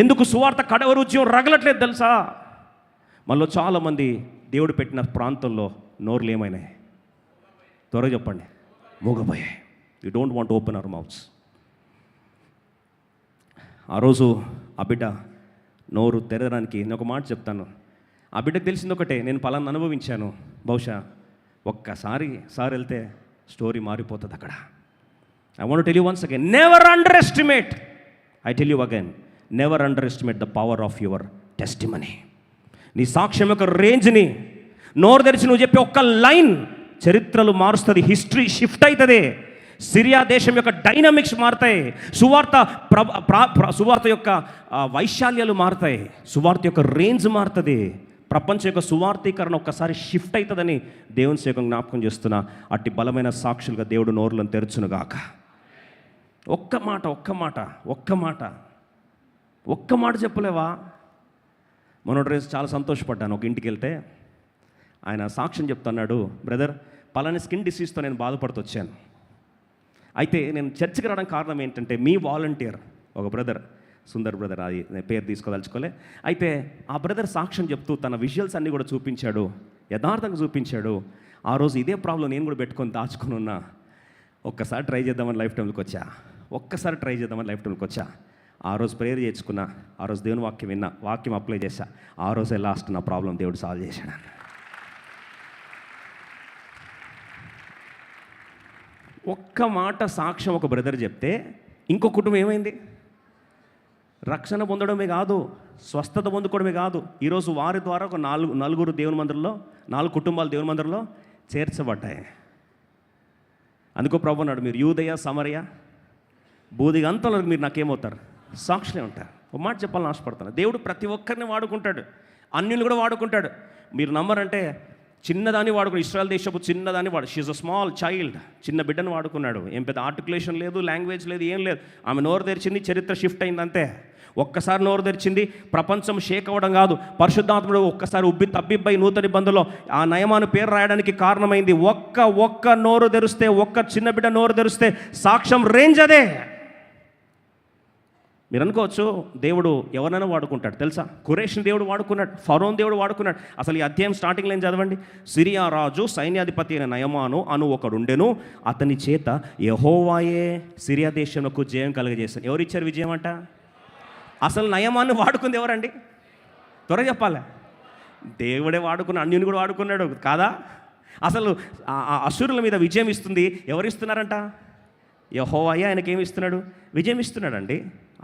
ఎందుకు సువార్త కడవ రుజ్యం రగలట్లేదు తెలుసా? మనలో చాలామంది దేవుడు పెట్టిన ప్రాంతంలో నోర్లు ఏమైనాయి? త్వరగా చెప్పండి, మూగపోయాయి. You don't want open our mouths. ఆ రోజు ఆ బిడ్డ నోరు తెరడానికి నేను ఒక మాట చెప్తాను. ఆ బిడ్డకు తెలిసింది ఒకటే, నేను పలానా అనుభవించాను. బహుశా ఒక్కసారి వెళ్తే స్టోరీ మారిపోతుంది అక్కడ. I want to tell you once again, never underestimate, I tell you again, never underestimate the power of your testimony. నీ సాక్ష్యం యొక్క రేంజ్ని నోరు తెరిచి నువ్వు చెప్పే ఒక్క లైన్ చరిత్రలు మారుస్తుంది, హిస్టరీ షిఫ్ట్ అవుతుంది, సిరియా దేశం యొక్క డైనమిక్స్ మారుతాయి, సువార్త యొక్క వైశాల్యాలు మారుతాయి, సువార్త యొక్క రేంజ్ మారుతుంది, ప్రపంచం యొక్క సువార్తీకరణ ఒక్కసారి షిఫ్ట్ అవుతుందని దేవుని సేవకుని జ్ఞాపకం చేస్తున్నా. అట్టి బలమైన సాక్షులుగా దేవుడు నోరులను తెరచునుగాక. ఒక్క మాట చెప్పలేవా? మొన్నటి రోజు చాలా సంతోషపడ్డాను. ఒక ఇంటికి వెళ్తే ఆయన సాక్ష్యం చెప్తున్నాడు, బ్రదర్ పలానా స్కిన్ డిసీజ్తో నేను బాధపడుతూ వచ్చాను. అయితే నేను చర్చికి రావడానికి కారణం ఏంటంటే మీ వాలంటీర్ ఒక బ్రదర్, సుందర్ బ్రదర్, అది నేను పేరు తీసుకోదలుచుకోలే. అయితే ఆ బ్రదర్ సాక్ష్యం చెప్తూ తన విజువల్స్ అన్నీ కూడా చూపించాడు, యథార్థంగా చూపించాడు. ఆ రోజు ఇదే ప్రాబ్లం నేను కూడా పెట్టుకొని దాచుకొని ఉన్నా. ఒక్కసారి ట్రై చేద్దామని లైఫ్ టైంకి వచ్చా. ఆ రోజు ప్రేయర్ చేసుకున్నా, ఆ రోజు దేవుని వాక్యం విన్నా, వాక్యం అప్లై చేశా. ఆ రోజే లాస్ట్ నా ప్రాబ్లం దేవుడు సాల్వ్ చేశాడు. ఒక్క మాట సాక్ష్యం ఒక బ్రదర్ చెప్తే ఇంకో కుటుంబం ఏమైంది? రక్షణ పొందడమే కాదు, స్వస్థత పొందుకోవడమే కాదు, ఈరోజు వారి ద్వారా ఒక నలుగురు దేవుని మందిరంలో, 4 కుటుంబాలు దేవుని మందిరంలో చేర్చబడ్డాయి. అందుకో ప్రభు అన్నాడు, మీరు యూదయ సమరయ బూదిగంతలో మీరు నాకేమవుతారు? సాక్షులే ఉంటారు. ఒక మాట చెప్పాలని ఆశపడతాను. దేవుడు ప్రతి ఒక్కరిని వాడుకుంటాడు, అన్యులు కూడా వాడుకుంటాడు. మీరు నమ్మరంటే చిన్నదాన్ని వాడుకున్నాడు. ఇస్రాయల్ దేశపు చిన్నదాన్ని షీజ్ అ స్మాల్ చైల్డ్, చిన్న బిడ్డను వాడుకున్నాడు. ఏం పెద్ద ఆర్టికులేషన్ లేదు, లాంగ్వేజ్ లేదు, ఏం లేదు. ఆమె నోరు తెరిచింది, చరిత్ర షిఫ్ట్ అయింది అంతే. ఒక్కసారి నోరు తెరిచింది, ప్రపంచం షేక్ అవ్వడం కాదు, పరిశుద్ధాత్ముడు ఒక్కసారి తబ్బిబ్బై నూతన నిబంధనలో ఆ నయమాను పేరు రాయడానికి కారణమైంది. ఒక్క నోరు తెరిస్తే, ఒక్క చిన్న బిడ్డ నోరు తెరిస్తే సాక్ష్యం రేంజ్ అదే. మీరు అనుకోవచ్చు దేవుడు ఎవరైనా వాడుకుంటాడు తెలుసా? ఖురేష్ని దేవుడు వాడుకున్నాడు, ఫరోన్ దేవుడు వాడుకున్నాడు. అసలు ఈ అధ్యాయం స్టార్టింగ్లో ఏం చదవండి. సిరియా రాజు సైన్యాధిపతి అయిన నయమాను అను ఒకడుండెను, అతని చేత యెహోవాయే సిరియా దేశంలో జయం కలుగజేశాను. ఎవరిచ్చారు విజయం అంట? అసలు నయమాన్ని వాడుకుంది ఎవరండి? త్వరగా చెప్పాలి. దేవుడే వాడుకున్నాడు, అన్యుని కూడా వాడుకున్నాడు కాదా? అసలు అసురుల మీద విజయం ఇస్తుంది ఎవరిస్తున్నారంట? యెహోవాయే ఆయనకి ఏమి ఇస్తున్నాడు? విజయం ఇస్తున్నాడండి.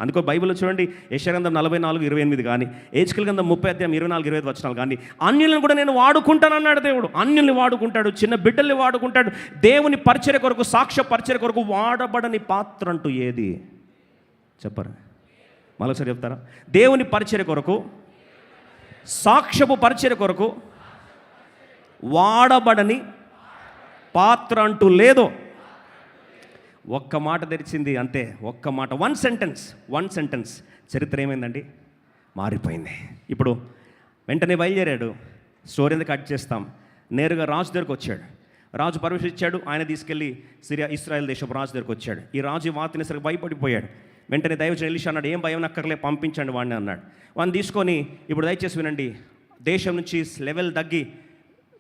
అందుకో బైబిల్లో చూడండి, యెషయా గ్రంథం 44:28 కానీ, ఏజ్కేల్ గ్రంథం 30:24-25 వచనాలు కానీ, అన్యులను కూడా నేను వాడుకుంటానన్నాడు దేవుడు. అన్యుల్ని వాడుకుంటాడు, చిన్న బిడ్డల్ని వాడుకుంటాడు. దేవుని పరిచర్య కొరకు, సాక్ష్య పరిచర్య కొరకు వాడబడని పాత్ర అంటూ ఏది చెప్పరు? మరొకసారి చెప్తారా? దేవుని పరిచర్య కొరకు, సాక్ష్యపు పరిచర్య కొరకు వాడబడని పాత్ర అంటూ లేదు. ఒక్క మాట తెరిచింది అంతే, ఒక్క మాట, వన్ సెంటెన్స్. చరిత్ర ఏమైందండి? మారిపోయింది. ఇప్పుడు వెంటనే బయలుదేరాడు. స్టోరీని కట్ చేస్తాం. నేరుగా రాజు దగ్గరకు వచ్చాడు. రాజు పర్మిషన్ ఇచ్చాడు, ఆయన తీసుకెళ్ళి ఇశ్రాయేల్ దేశపు రాజు దగ్గరకు వచ్చాడు. ఈ రాజు వార్తని సరిగ్గా భయపడిపోయాడు. వెంటనే దైవజనుడు ఎలీషా అన్నాడు, ఏం భయం నక్కర్లే, పంపించండి వాడిని అన్నాడు. వాడిని తీసుకొని, ఇప్పుడు దయచేసి వినండి, దేశం నుంచి లెవెల్ తగ్గి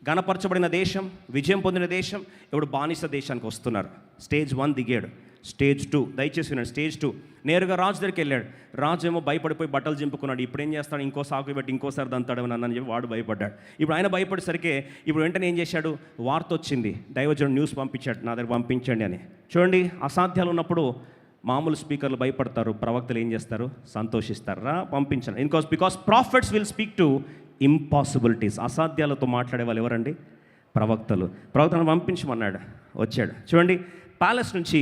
గణపరచబడిన దేశం, విజయం పొందిన దేశం, ఇప్పుడు బానిస దేశానికి వస్తున్నారు. స్టేజ్ 1 దిగాడు. స్టేజ్ 2 దయచేసి వినండి. స్టేజ్ 2 నేరుగా రాజు దగ్గరికి వెళ్ళాడు. రాజు ఏమో భయపడిపోయి బట్టలు చింపుకున్నాడు. ఇప్పుడు ఏం చేస్తాడు? ఇంకో సాకు పెట్టి ఇంకోసారి దంతాడమని అన్నని చెప్పి వాడు భయపడ్డాడు. ఇప్పుడు ఆయన భయపడేసరికి ఇప్పుడు వెంటనే ఏం చేశాడు? వార్త వచ్చింది, దైవజనుడు న్యూస్ పంపించాడు, నా దగ్గర పంపించండి అని. చూడండి, అసాధ్యాలు ఉన్నప్పుడు మామూలు స్పీకర్లు భయపడతారు, ప్రవక్తలు ఏం చేస్తారు? సంతోషిస్తారా? పంపించండి. Because prophets will speak to impossibilities. అసాధ్యాలతో మాట్లాడే వాళ్ళు ఎవరండి? ప్రవక్తలను పంపించమన్నాడు. వచ్చాడు. చూడండి, ప్యాలెస్ నుంచి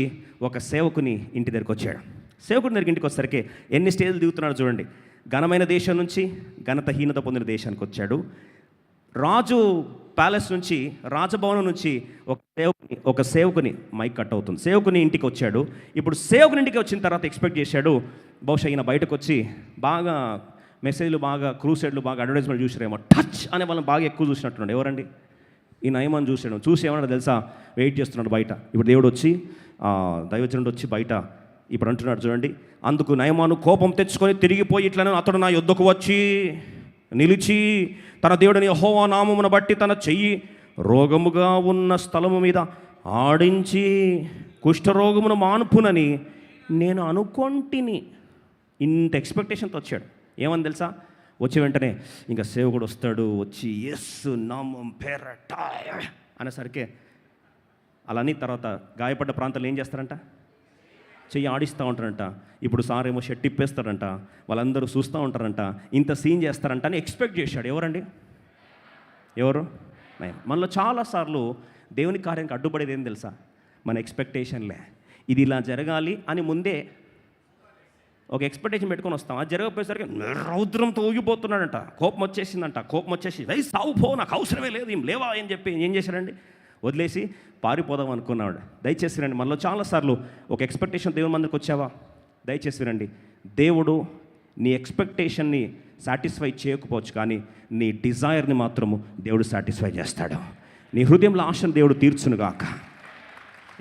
ఒక సేవకుని ఇంటి దగ్గరికి వచ్చాడు. సేవకుని దగ్గరికి ఇంటికి వచ్చేసరికి ఎన్ని స్టేజ్లు దిగుతున్నాడు చూడండి. ఘనమైన దేశం నుంచి ఘనతహీనత పొందిన దేశానికి వచ్చాడు. రాజు ప్యాలెస్ నుంచి, రాజభవనం నుంచి ఒక సేవకుని మైక్ కట్ అవుతుంది, సేవకుని ఇంటికి వచ్చాడు. ఇప్పుడు సేవకుని ఇంటికి వచ్చిన తర్వాత ఎక్స్పెక్ట్ చేశాడు, బహుశా ఈయన బయటకు వచ్చి బాగా మెసేజ్లు, బాగా క్రూసైడ్లు, బాగా అడ్వర్టైజ్మెంట్ చూసారేమో, టచ్ అనే వాళ్ళని బాగా ఎక్కువ చూసినట్టున్నాడు. ఎవరండి? ఈ నయమాన్ని చూసి ఏమన్నా తెలుసా? వెయిట్ చేస్తున్నాడు బయట. ఇప్పుడు దేవుడు వచ్చి, దైవజనుడు వచ్చి బయట ఇప్పుడు అంటున్నాడు చూడండి, అందుకు నయమాను కోపం తెచ్చుకొని తిరిగిపోయి ఇట్లనే అతడు నా యొద్దకు వచ్చి నిలిచి తన దేవుడిని యెహోవా నామమును బట్టి తన చెయ్యి రోగముగా ఉన్న స్థలము మీద ఆడించి కుష్ఠరోగమును మానుపునని నేను అనుకొంటిని. ఇంత ఎక్స్పెక్టేషన్తో వచ్చాడు. ఏమని తెలుసా? వచ్చే వెంటనే ఇంకా సేవకుడు వస్తాడు, వచ్చి యేసు నామం పేరట అనేసరికి అలాని తర్వాత గాయపడ్డ ప్రాంతాలు ఏం చేస్తారంట? చెయ్యి ఆడిస్తూ ఉంటారంట. ఇప్పుడు సార్ ఏమో షర్ట్ ఇప్పేస్తారంట, వాళ్ళందరూ చూస్తూ ఉంటారంట, ఇంత సీన్ చేస్తారంట అని ఎక్స్పెక్ట్ చేశాడు. ఎవరండి? ఎవరు? మనలో చాలాసార్లు దేవుని కార్యానికి అడ్డుపడేది ఏం తెలుసా? మన ఎక్స్పెక్టేషన్లే. ఇది ఇలా జరగాలి అని ముందే ఒక ఎక్స్పెక్టేషన్ పెట్టుకొని వస్తాం. అది జరగకపోయేసరికి రౌద్రంతో ఊగిపోతున్నాడంట, కోపం వచ్చేసి సావు పో, నాకు అవసరమే లేదు, ఏం లేవా అని చెప్పి ఏం చేశారండి? వదిలేసి పారిపోదాం అనుకున్నాడు. దయచేసి రండి, మనలో చాలాసార్లు ఒక ఎక్స్పెక్టేషన్ దేవుని మందికి వచ్చావా? దయచేసి రండి, దేవుడు నీ ఎక్స్పెక్టేషన్ని సాటిస్ఫై చేయకపోవచ్చు, కానీ నీ డిజైర్ని మాత్రము దేవుడు సాటిస్ఫై చేస్తాడు. నీ హృదయంలో ఆశను దేవుడు తీర్చునుగాక.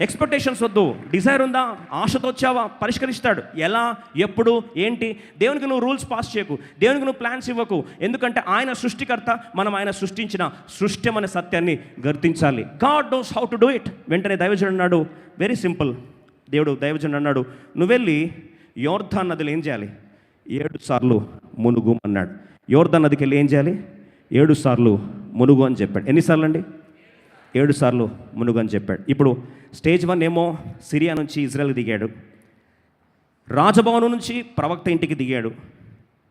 ఎక్స్పెక్టేషన్స్ వద్దు, డిజైర్ ఉందా? ఆశతో వచ్చావా? పరిష్కరిస్తాడు. ఎలా, ఎప్పుడు, ఏంటి? దేవునికి నువ్వు రూల్స్ పాస్ చేయకు, దేవునికి నువ్వు ప్లాన్స్ ఇవ్వకు. ఎందుకంటే ఆయన సృష్టికర్త, మనం ఆయన సృష్టించిన సృష్టి అనే సత్యాన్ని గుర్తించాలి. God knows how to do it. వెంటనే దైవజనుడు అన్నాడు, వెరీ సింపుల్. దైవజనుడు అన్నాడు, నువ్వు వెళ్ళి యోర్దాన్ నదిలో ఏం చేయాలి? 7 సార్లు మునుగు అన్నాడు. యోర్దాన్ నదికి వెళ్ళి ఏం చేయాలి? 7 సార్లు మునుగు అని చెప్పాడు. ఎన్నిసార్లు అండి? 7 సార్లు మునుగు అని చెప్పాడు. ఇప్పుడు స్టేజ్ 1 ఏమో సిరియా నుంచి ఇజ్రాయెల్ దిగాడు. రాజభవనం నుంచి ప్రవక్త ఇంటికి దిగాడు.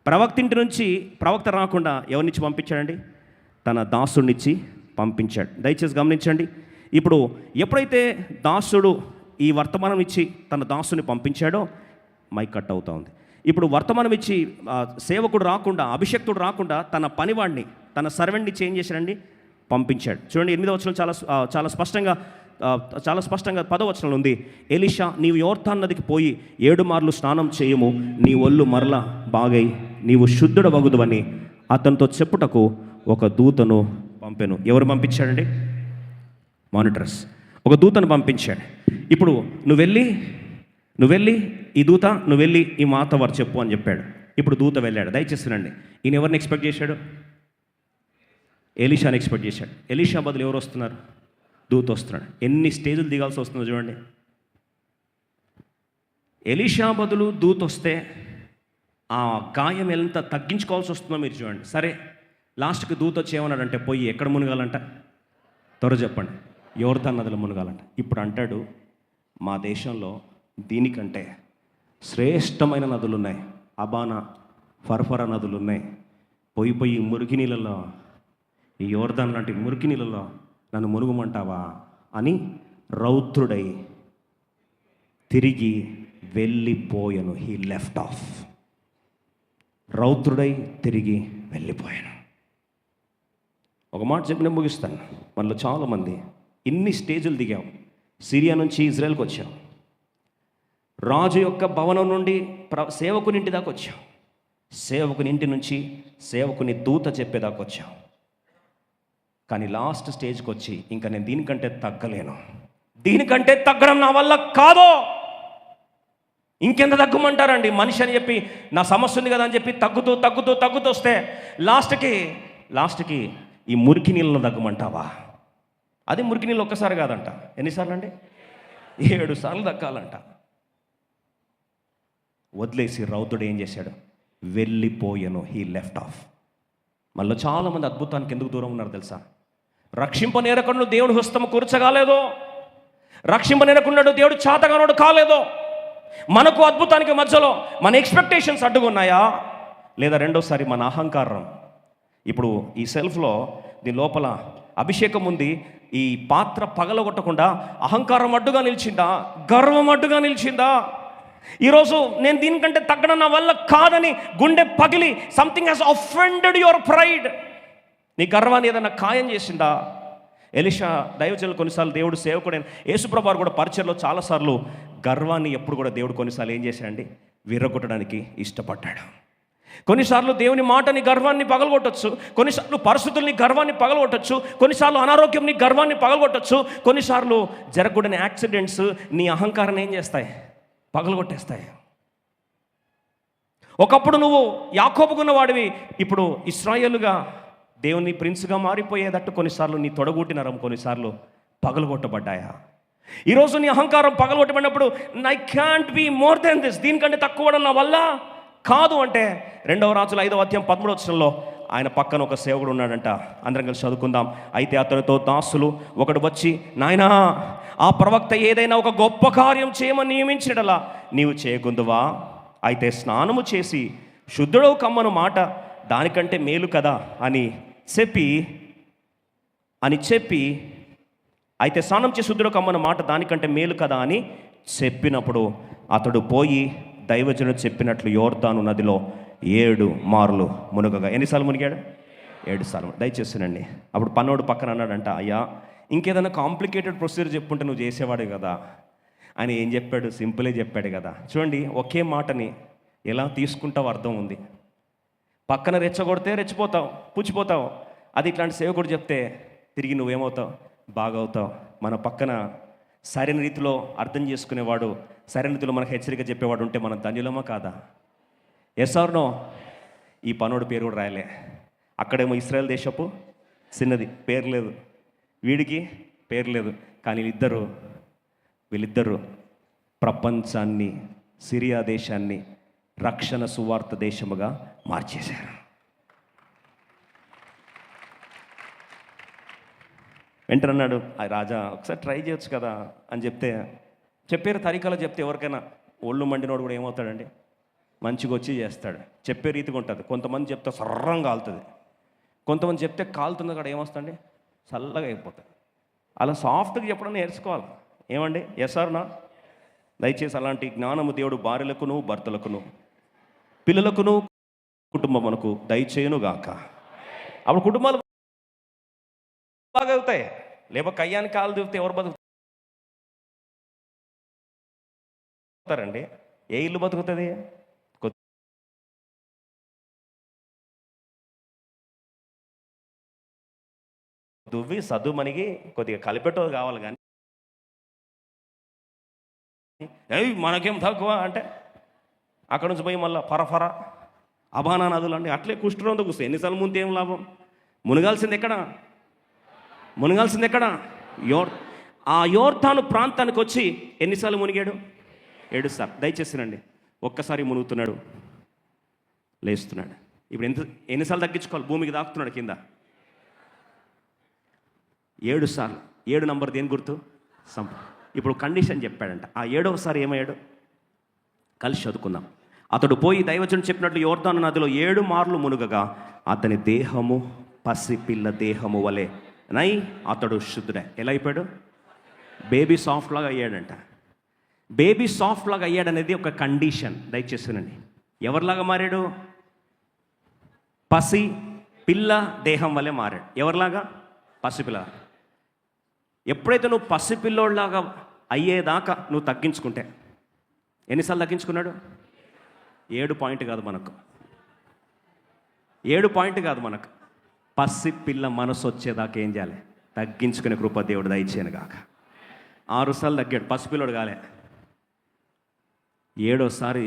ప్రవక్త ఇంటి నుంచి ప్రవక్త రాకుండా ఎవరినిచ్చి పంపించాడండి? తన దాసుడినిచ్చి పంపించాడు. దయచేసి గమనించండి. ఇప్పుడు ఎప్పుడైతే దాసుడు ఈ వర్తమానం ఇచ్చి తన దాసుని పంపించాడో మైక్ కట్ అవుతా ఉంది. ఇప్పుడు వర్తమానం ఇచ్చి సేవకుడు రాకుండా, అభిషక్తుడు రాకుండా తన పనివాడిని, తన సర్వెంట్ని చేంజ్ చేశాడండి, పంపించాడు. చూడండి 8వ వచనం చాలా స్పష్టంగా చాలా స్పష్టంగా 10వ వచనంలో ఉంది. ఎలీషా, నీవు యోర్దాను నదికి పోయి 7 మార్లు స్నానం చేయము, నీ ఒళ్ళు మరల బాగై నీవు శుద్ధుడవగుదువని అతనితో చెప్పుటకు ఒక దూతను పంపెను. ఎవరు పంపించాడండి? మానిటర్స్. ఒక దూతను పంపించాడు. ఇప్పుడు నువ్వు వెళ్ళి ఈ దూత నువ్వు వెళ్ళి ఈ మాట వారు చెప్పు అని చెప్పాడు. ఇప్పుడు దూత వెళ్ళాడు. దయచేసినండి, ఈయన ఎవరిని ఎక్స్పెక్ట్ చేశాడు? ఎలీషాని ఎక్స్పెక్ట్ చేశాడు. ఎలీషా బదులు ఎవరు వస్తున్నారు? దూత వస్తున్నాడు. ఎన్ని స్టేజ్లు దిగాల్సి వస్తుందో చూడండి. ఎలీషా బదులు దూత వస్తే ఆ గాయం ఎంత తగ్గించుకోవాల్సి వస్తుందో మీరు చూడండి. సరే, లాస్ట్కి దూత వచ్చి ఏమన్నాడంటే, పోయి ఎక్కడ మునగాలంట? త్వర చెప్పండి. యోర్దాను నదిలో మునగాలంట. ఇప్పుడు అంటాడు, మా దేశంలో దీనికంటే శ్రేష్టమైన నదులు ఉన్నాయి. అబానా, ఫర్ఫరా నదులు ఉన్నాయి. పోయి మురికి నీళ్ళలో, ఈ యోర్దాను లాంటి మురికి నీళ్ళలో నన్ను మునుగుమంటావా అని రౌద్రుడై తిరిగి వెళ్ళిపోయాను. He left of. రౌద్రుడై తిరిగి వెళ్ళిపోయాను. ఒక మాట చెప్పి నేను ముగిస్తాను. మనలో చాలామంది ఇన్ని స్టేజులు దిగాం. సిరియా నుంచి ఇజ్రాయెల్కి వచ్చాం. రాజు యొక్క భవనం నుండి సేవకుని ఇంటి దాకా వచ్చాం. సేవకుని ఇంటి నుంచి సేవకుని దూత చెప్పేదాకా వచ్చాం. కానీ లాస్ట్ స్టేజ్కి వచ్చి ఇంకా నేను దీనికంటే తగ్గలేను, దీనికంటే తగ్గడం నా వల్ల కాదు, ఇంకెంత తగ్గమంటారండి మనిషి అని చెప్పి, నా సమస్య ఉంది కదా అని చెప్పి తగ్గుతూ వస్తే లాస్ట్కి ఈ మురికి నీళ్ళను తగ్గమంటావా? అది మురికి నీళ్ళు ఒక్కసారి కాదంట. ఎన్నిసార్లు అండి? 7 సార్లు దక్కాలంట. వదిలేసి రౌద్రుడు ఏం చేశాడు? వెళ్ళిపోయాను. He left of. మళ్ళీ చాలామంది అద్భుతానికి ఎందుకు దూరం ఉన్నారు తెలుసా? రక్షింపనేరకుండా దేవుడు హస్తము కూర్చగాలేదో, రక్షింపనేరకున్నాడు దేవుడు చాతగానోడు కాలేదో, మనకు అద్భుతానికి మధ్యలో మన ఎక్స్పెక్టేషన్స్ అడ్డుకున్నాయా, లేదా రెండోసారి మన అహంకారం. ఇప్పుడు ఈ సెల్ఫ్లో దీని లోపల అభిషేకం ఉంది. ఈ పాత్ర పగలగొట్టకుండా అహంకారం అడ్డుగా నిలిచిందా? గర్వం అడ్డుగా నిలిచిందా? ఈరోజు నేను దీనికంటే తగ్గడం నా వల్ల కాదని గుండె పగిలి something has offended your pride. నీ గర్వాన్ని ఏదైనా ఖాయం చేసిందా? ఎలీషా దైవజనులు కొన్నిసార్లు దేవుడు సేవకుడైన యేసుప్రభు వారు కూడా పరిచర్లో చాలాసార్లు గర్వాన్ని ఎప్పుడు కూడా దేవుడు కొన్నిసార్లు ఏం చేశాడండి? విర్రగొట్టడానికి ఇష్టపడ్డాడు. కొన్నిసార్లు దేవుని మాటని గర్వాన్ని పగలగొట్టచ్చు, కొన్నిసార్లు పరిస్థితుల్ని గర్వాన్ని పగలగొట్టచ్చు, కొన్నిసార్లు అనారోగ్యం నీ గర్వాన్ని పగలగొట్టచ్చు, కొన్నిసార్లు జరగకూడని యాక్సిడెంట్స్ నీ అహంకారాన్ని ఏం చేస్తాయి? పగలగొట్టేస్తాయి. ఒకప్పుడు నువ్వు యాకోబుకున్న వాడివి, ఇప్పుడు ఇశ్రాయేలుగా దేవుని ప్రిన్స్గా మారిపోయేటట్టు కొన్నిసార్లు నీ తొడగొట్టి నరం కొన్నిసార్లు పగలగొట్టబడ్డాయా? ఈరోజు నీ అహంకారం పగలగొట్టబడినప్పుడు I can't be more then this, దీనికంటే తక్కువ నా వల్ల కాదు అంటే 2వ రాజుల 5వ అధ్యాయం 13వ వచనంలో ఆయన పక్కన ఒక సేవకుడు ఉన్నాడంట. అందరం కలిసి చదువుకుందాం. అయితే అతనితో దాసులు ఒకడు వచ్చి, నాయనా, ఆ ప్రవక్త ఏదైనా ఒక గొప్ప కార్యం చేయమని నియమించడలా నీవు చేయకుందువా? అయితే స్నానము చేసి శుద్ధుడవు కమ్మను మాట దానికంటే మేలు కదా అని చెప్పి అయితే స్నానం చేసి శుద్ధుడవు కమ్మను మాట దానికంటే మేలు కదా అని చెప్పినప్పుడు అతడు పోయి దైవజనుడు చెప్పినట్లు యోర్దాను నదిలో 7 మార్లు మునగగా. ఎన్నిసార్లు మునిగాడు? 7 సార్లు. దయచేసినండి. అప్పుడు పన్నోడు పక్కన అన్నాడంట, అయ్యా, ఇంకేదైనా కాంప్లికేటెడ్ ప్రొసీజర్ చెప్పుంటే నువ్వు చేసేవాడు కదా అని. ఏం చెప్పాడు? సింపులే చెప్పాడు కదా. చూడండి, ఒకే మాటని ఎలా తీసుకుంటావు అర్థం ఉంది. పక్కన రెచ్చగొడితే రెచ్చిపోతావు, పుచ్చిపోతావు. అది ఇట్లాంటి సేవకుడు చెప్తే తిరిగి నువ్వేమవుతావు? బాగవుతావు. మన పక్కన సరైన రీతిలో అర్థం చేసుకునేవాడు, సరైన రీతిలో మనకు హెచ్చరిక చెప్పేవాడు ఉంటే మనం ధన్యులమా కాదా? Yes or no? ఈ పనోడు పేరు కూడా రాయలే. అక్కడేమో ఇశ్రాయేల్ దేశపు చిన్నది, పేరు లేదు. వీడికి పేరు లేదు. కానీ వీళ్ళిద్దరూ ప్రపంచాన్ని, సిరియా దేశాన్ని రక్షణ సువార్త దేశముగా మార్చేశారు. వెంటనే అన్నాడు, రాజా ఒకసారి ట్రై చేయొచ్చు కదా అని చెప్పారు తరీకాలో చెప్తే ఎవరికైనా ఒళ్ళు మండినోడు కూడా ఏమవుతాడండి? మంచిగా వచ్చి చేస్తాడు. చెప్పే రీతిగా ఉంటుంది. కొంతమంది చెప్తే సర్రం కాలుతుంది, కొంతమంది చెప్తే కాలుతుంది కూడా ఏమొస్తుందండి? చల్లగా అయిపోతుంది. అలా సాఫ్ట్గా చెప్పడం నేర్చుకోవాలి. ఏమండి? ఎస్ ఆర్ నా? దయచేసి అలాంటి జ్ఞానము దేవుడు భార్యలకును, భర్తలకును, పిల్లలకును, కుటుంబమునకు దయచేయునుగాక. అప్పుడు కుటుంబాలు బాగా అవుతాయి, లేకపోతే కయ్యాన్ని కాలు దిగితే ఎవరు బతుకుతారండి? ఏ ఇల్లు బతుకుతుంది? దువ్వి సద్దుమణికి కొద్దిగా కలిపెట్టో కావాలి, కానీ ఏయ్ మనకేం తక్కువ అంటే అక్కడ నుంచి పోయి మళ్ళీ ఫరఫర అబానా నదులు అండి అట్లే కుష్ఠరోగంతో కూర్చో. ఎన్నిసార్లు ముందు ఏం లాభం? మునగాల్సింది ఎక్కడ? ఆ యోర్దాను ప్రాంతానికి వచ్చి ఎన్నిసార్లు మునిగాడు? 7 సార్లు. దయచేసినండి, ఒక్కసారి మునుగుతున్నాడు, లేస్తున్నాడు. ఇప్పుడు ఎన్నిసార్లు తగ్గించుకోవాలి? భూమికి దాక్కుతున్నాడు కింద 7 సార్లు. 7 నంబర్ దేని గుర్తు? ఇప్పుడు కండిషన్ చెప్పాడంట. ఆ 7వసారి ఏమయ్యాడు? కలిసి చదువుకుందాం. అతడు పోయి దైవజనుడు చెప్పినట్లు యోర్దాను నదిలో 7 మార్లు మునుగగా అతని దేహము పసిపిల్ల దేహము వలె నై అతడు శుద్ధుడే. ఎలా అయిపోయాడు? బేబీ సాఫ్ట్ లాగా అయ్యాడంట. బేబీ సాఫ్ట్ లాగా అయ్యాడనేది ఒక కండిషన్. దయచేసినండి, ఎవరిలాగా మారాడు? పసి పిల్ల దేహం వలె మారాడు. ఎవరిలాగా? పసిపిల్ల. ఎప్పుడైతే నువ్వు పసిపిల్లోళ్ళలాగా అయ్యేదాకా నువ్వు తగ్గించుకుంటే, ఎన్నిసార్లు తగ్గించుకున్నాడు? 7 పాయింట్ కాదు మనకు, 7 పాయింట్ కాదు మనకు. పసిపిల్ల మనసు వచ్చేదాకా ఏం చేయాలి? తగ్గించుకునే కృప దేవుడు దయచేయను గాక. 6 సార్లు తగ్గాడు, పసిపిల్లోడు కాలే. 7వసారి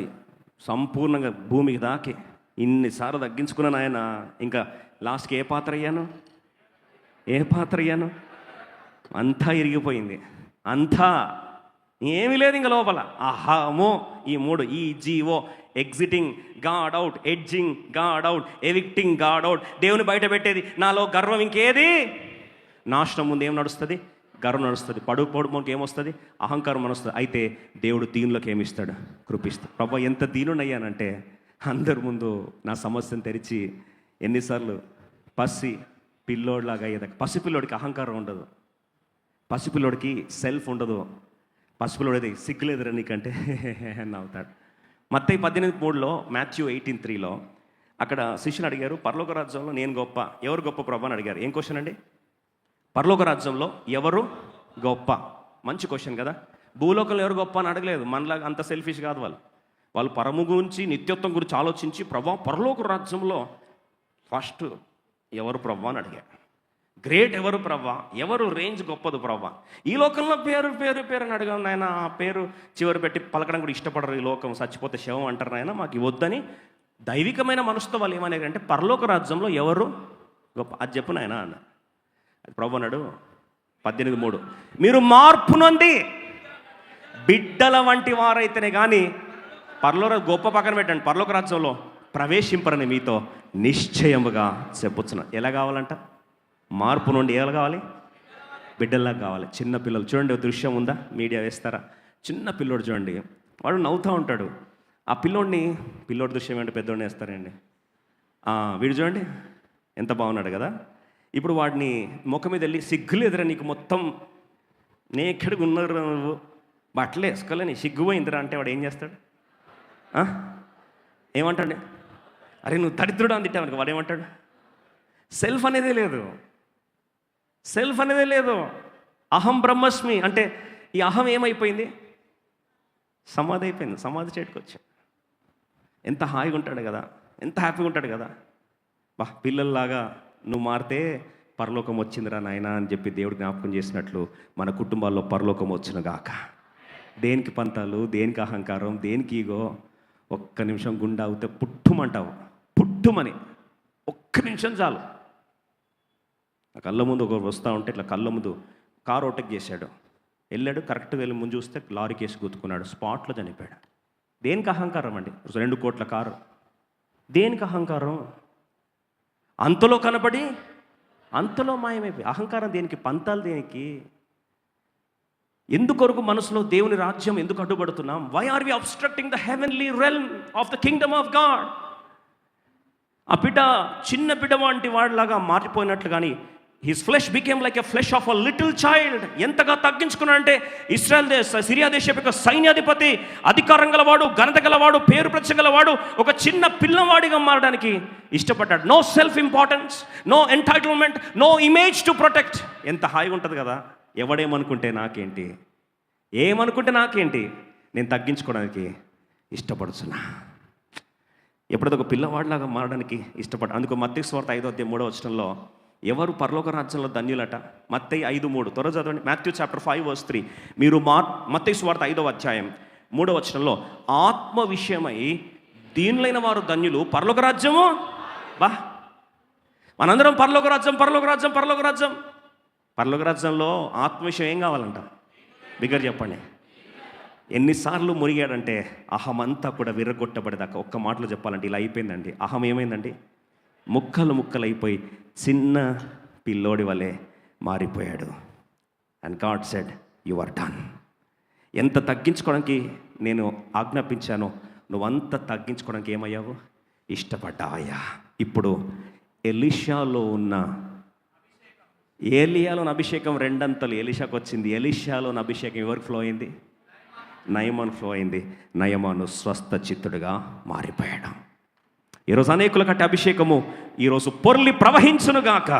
సంపూర్ణంగా భూమికి దాకి ఇన్నిసార్లు తగ్గించుకున్నాను ఆయన. ఇంకా లాస్ట్కి ఏ పాత్ర అయ్యాను? అంతా ఇరిగిపోయింది, అంతా ఏమీ లేదు ఇంకా లోపల. అహమో ఈ 3 EGO, exiting God out, edging God out, evicting God out. దేవుని బయట పెట్టేది. నాలో గర్వం ఇంకేది? నాశనం ముందు ఏం నడుస్తుంది? గర్వం నడుస్తుంది. పడు మనకి ఏమొస్తుంది? అహంకారం నడుస్తుంది. అయితే దేవుడు దీనిలోకి ఏమిస్తాడు? కృపిస్తాడు. ప్రభా ఎంత దీనునయ్యానంటే అందరి ముందు నా సమస్యను తెరిచి ఎన్నిసార్లు పసి పిల్లోడిలాగా అయ్యేదాకా. పసిపిల్లోడికి అహంకారం ఉండదు, పసిపిల్లోడికి సెల్ఫ్ ఉండదు. పసిపిల్లోడిది సిగ్గులేదురా నీకంటే నవ్వుతాడు. మత్తయి 18:3లో, మాథ్యూ 18:3లో అక్కడ శిష్యులు అడిగారు, పరలోక రాజ్యంలో నేను గొప్ప, ఎవరు గొప్ప ప్రభు అని అడిగారు. ఏం క్వశ్చన్ అండి? పరలోక రాజ్యంలో ఎవరు గొప్ప? మంచి క్వశ్చన్ కదా. భూలోకంలో ఎవరు గొప్ప అని అడగలేదు. మనలాగా అంత సెల్ఫిష్ కాదు వాళ్ళు పరము గురించి, నిత్యత్వం గురించి ఆలోచించి ప్రభా పరలోక రాజ్యంలో ఫస్ట్ ఎవరు ప్రభు అని అడిగారు. గ్రేట్ ఎవరు ప్రభా? ఎవరు రేంజ్ గొప్పదు ప్రభా? ఈ లోకంలో పేరు అని అడగను నాయన. ఆ పేరు చివరి పెట్టి పలకడం కూడా ఇష్టపడరు. ఈ లోకం చచ్చిపోతే శవం అంటారు నాయన, మాకు ఇవ్వద్దని దైవికమైన మనసుతో వాళ్ళు ఏమనేదంటే పరలోక రాజ్యంలో ఎవరు గొప్ప అది చెప్పు నాయన అన్న. అది ప్రభు అన్నాడు 18:3, మీరు మార్పు నొంది బిడ్డల వంటి వారైతేనే కానీ గొప్ప పక్కన పెట్టండి, పరలోక రాజ్యంలో ప్రవేశింపరని మీతో నిశ్చయముగా చెప్పుచున్నాను. ఎలా కావాలంట? మార్పు నుండి ఎలా కావాలి? బిడ్డల్లా కావాలి. చిన్న పిల్లలు చూడండి, దృశ్యం ఉందా? మీడియా వేస్తారా? చిన్న పిల్లోడు చూడండి, వాడు నవ్వుతూ ఉంటాడు. ఆ పిల్లోడి దృశ్యం ఏంటంటే పెద్దోడిని వేస్తారండి. వీడు చూడండి ఎంత బాగున్నాడు కదా. ఇప్పుడు వాడిని ముఖం మీద వెళ్ళి సిగ్గులేదురా నీకు, మొత్తం నేకెడుగా ఉన్నారు నువ్వు, బట్టలు వేసుకోలేని సిగ్గుపోయిందిరా అంటే వాడు ఏం చేస్తాడు? ఏమంటాడు? అరే నువ్వు దరిద్రుడు అని తిట్టావనుకో, వాడు ఏమంటాడు? సెల్ఫ్ అనేదే లేదు. అహం బ్రహ్మస్మి అంటే ఈ అహం ఏమైపోయింది? సమాధి అయిపోయింది. సమాధి చేటుకు వచ్చి ఎంత హాయిగా ఉంటాడు కదా, ఎంత హ్యాపీగా ఉంటాడు కదా. పిల్లల్లాగా నువ్వు మారితే పరలోకం వచ్చిందిరా నాయన అని చెప్పి దేవుడు జ్ఞాపకం చేసినట్లు మన కుటుంబాల్లో పరలోకం వచ్చిన గాక. దేనికి పంతాలు, దేనికి అహంకారం, దేనికి ఈగో? ఒక్క నిమిషం గుండె అవుతే పుట్టుమని ఒక్క నిమిషం చాలు. నా కళ్ళ ముందు ఒకరు వస్తూ ఉంటే ఇట్లా కళ్ళ ముందు కారు ఓవర్టేక్ చేశాడు, వెళ్ళాడు, కరెక్ట్గా వెళ్ళి ముందు చూస్తే లారీ కేసు గుర్తుకున్నాడు, స్పాట్లో చనిపోయాడు. దేనికి అహంకారం అండి? 2 కోట్ల కారు, దేనికి అహంకారం? అంతలో కనపడి అంతలో మాయమైపోయి అహంకారం దేనికి? పంతాలు దేనికి? ఎందుకొరకు మనసులో దేవుని రాజ్యం ఎందుకు అడ్డుపడుతున్నాం? Why are we obstructing the heavenly realm of the kingdom of God? ఆ చిన్న బిడ్డ వంటి వాడిలాగా మారిపోయినట్లు కానీ his flesh became like a flesh of a little child. ఎంతగా తగ్గించుకున్నాడంటే ఇస్రాయల్ సిరియా దేశం యొక్క సైన్యాధిపతి, అధికారం గలవాడు, ఘనత గలవాడు, పేరు ప్రతిష్ట గలవాడు ఒక చిన్న పిల్లవాడిగా మారడానికి ఇష్టపడ్డాడు. No self importance, no entitlement, no image to protect. ఎంత హాయిగా ఉంటుంది కదా. ఎవడేమనుకుంటే నాకేంటి, ఏమనుకుంటే నాకేంటి, నేను తగ్గించుకోవడానికి ఇష్టపడుతున్నా. ఎప్పుడైతే ఒక పిల్లవాడిలాగా మారడానికి ఇష్టపడ్డా. అందుకు మత్తయి సువార్త 5:3 ఎవరు పరలోక రాజ్యంలో ధన్యులట. మత్తయి 5:3 త్వర చదవండి. Matthew chapter 5:3. మీరు మత్తయి సువార్త 5:3 ఆత్మ విషయమై దీనులైన వారు ధన్యులు, పరలోక రాజ్యము. బా, మనందరం పరలోక రాజ్యం, పరలోక రాజ్యం, పరలోక రాజ్యం. పరలోక రాజ్యంలో ఆత్మ విషయం ఏం కావాలంట? బిగ్గర చెప్పండి. ఎన్నిసార్లు మురిగాడంటే అహం అంతా కూడా విర్రగొట్టబడేదాకా. ఒక్క మాటలో చెప్పాలంటే ఇలా అయిపోయిందండి. అహం ఏమైందండి? ముక్కలు ముక్కలు అయిపోయి చిన్న పిల్లోడి వలె మారిపోయాడు. And God said, you are done. ఎంత తగ్గించుకోవడానికి నేను ఆజ్ఞాపించానో నువ్వంత తగ్గించుకోవడానికి ఏమయ్యావు? ఇష్టపడ్డావయ్యా. ఇప్పుడు ఎలీషాలో ఉన్న ఏలియాలోని అభిషేకం రెండంతలు ఎలీషాకు వచ్చింది. ఎలీషాలోని అభిషేకం ఎవరికి ఫ్లో అయింది? నయమాను ఫ్లో అయింది. నయమాను స్వస్థ చిత్తుడుగా మారిపోయాడు. ఈరోజు అనేకుల కట్టే అభిషేకము ఈరోజు పొర్లి ప్రవహించునుగాక.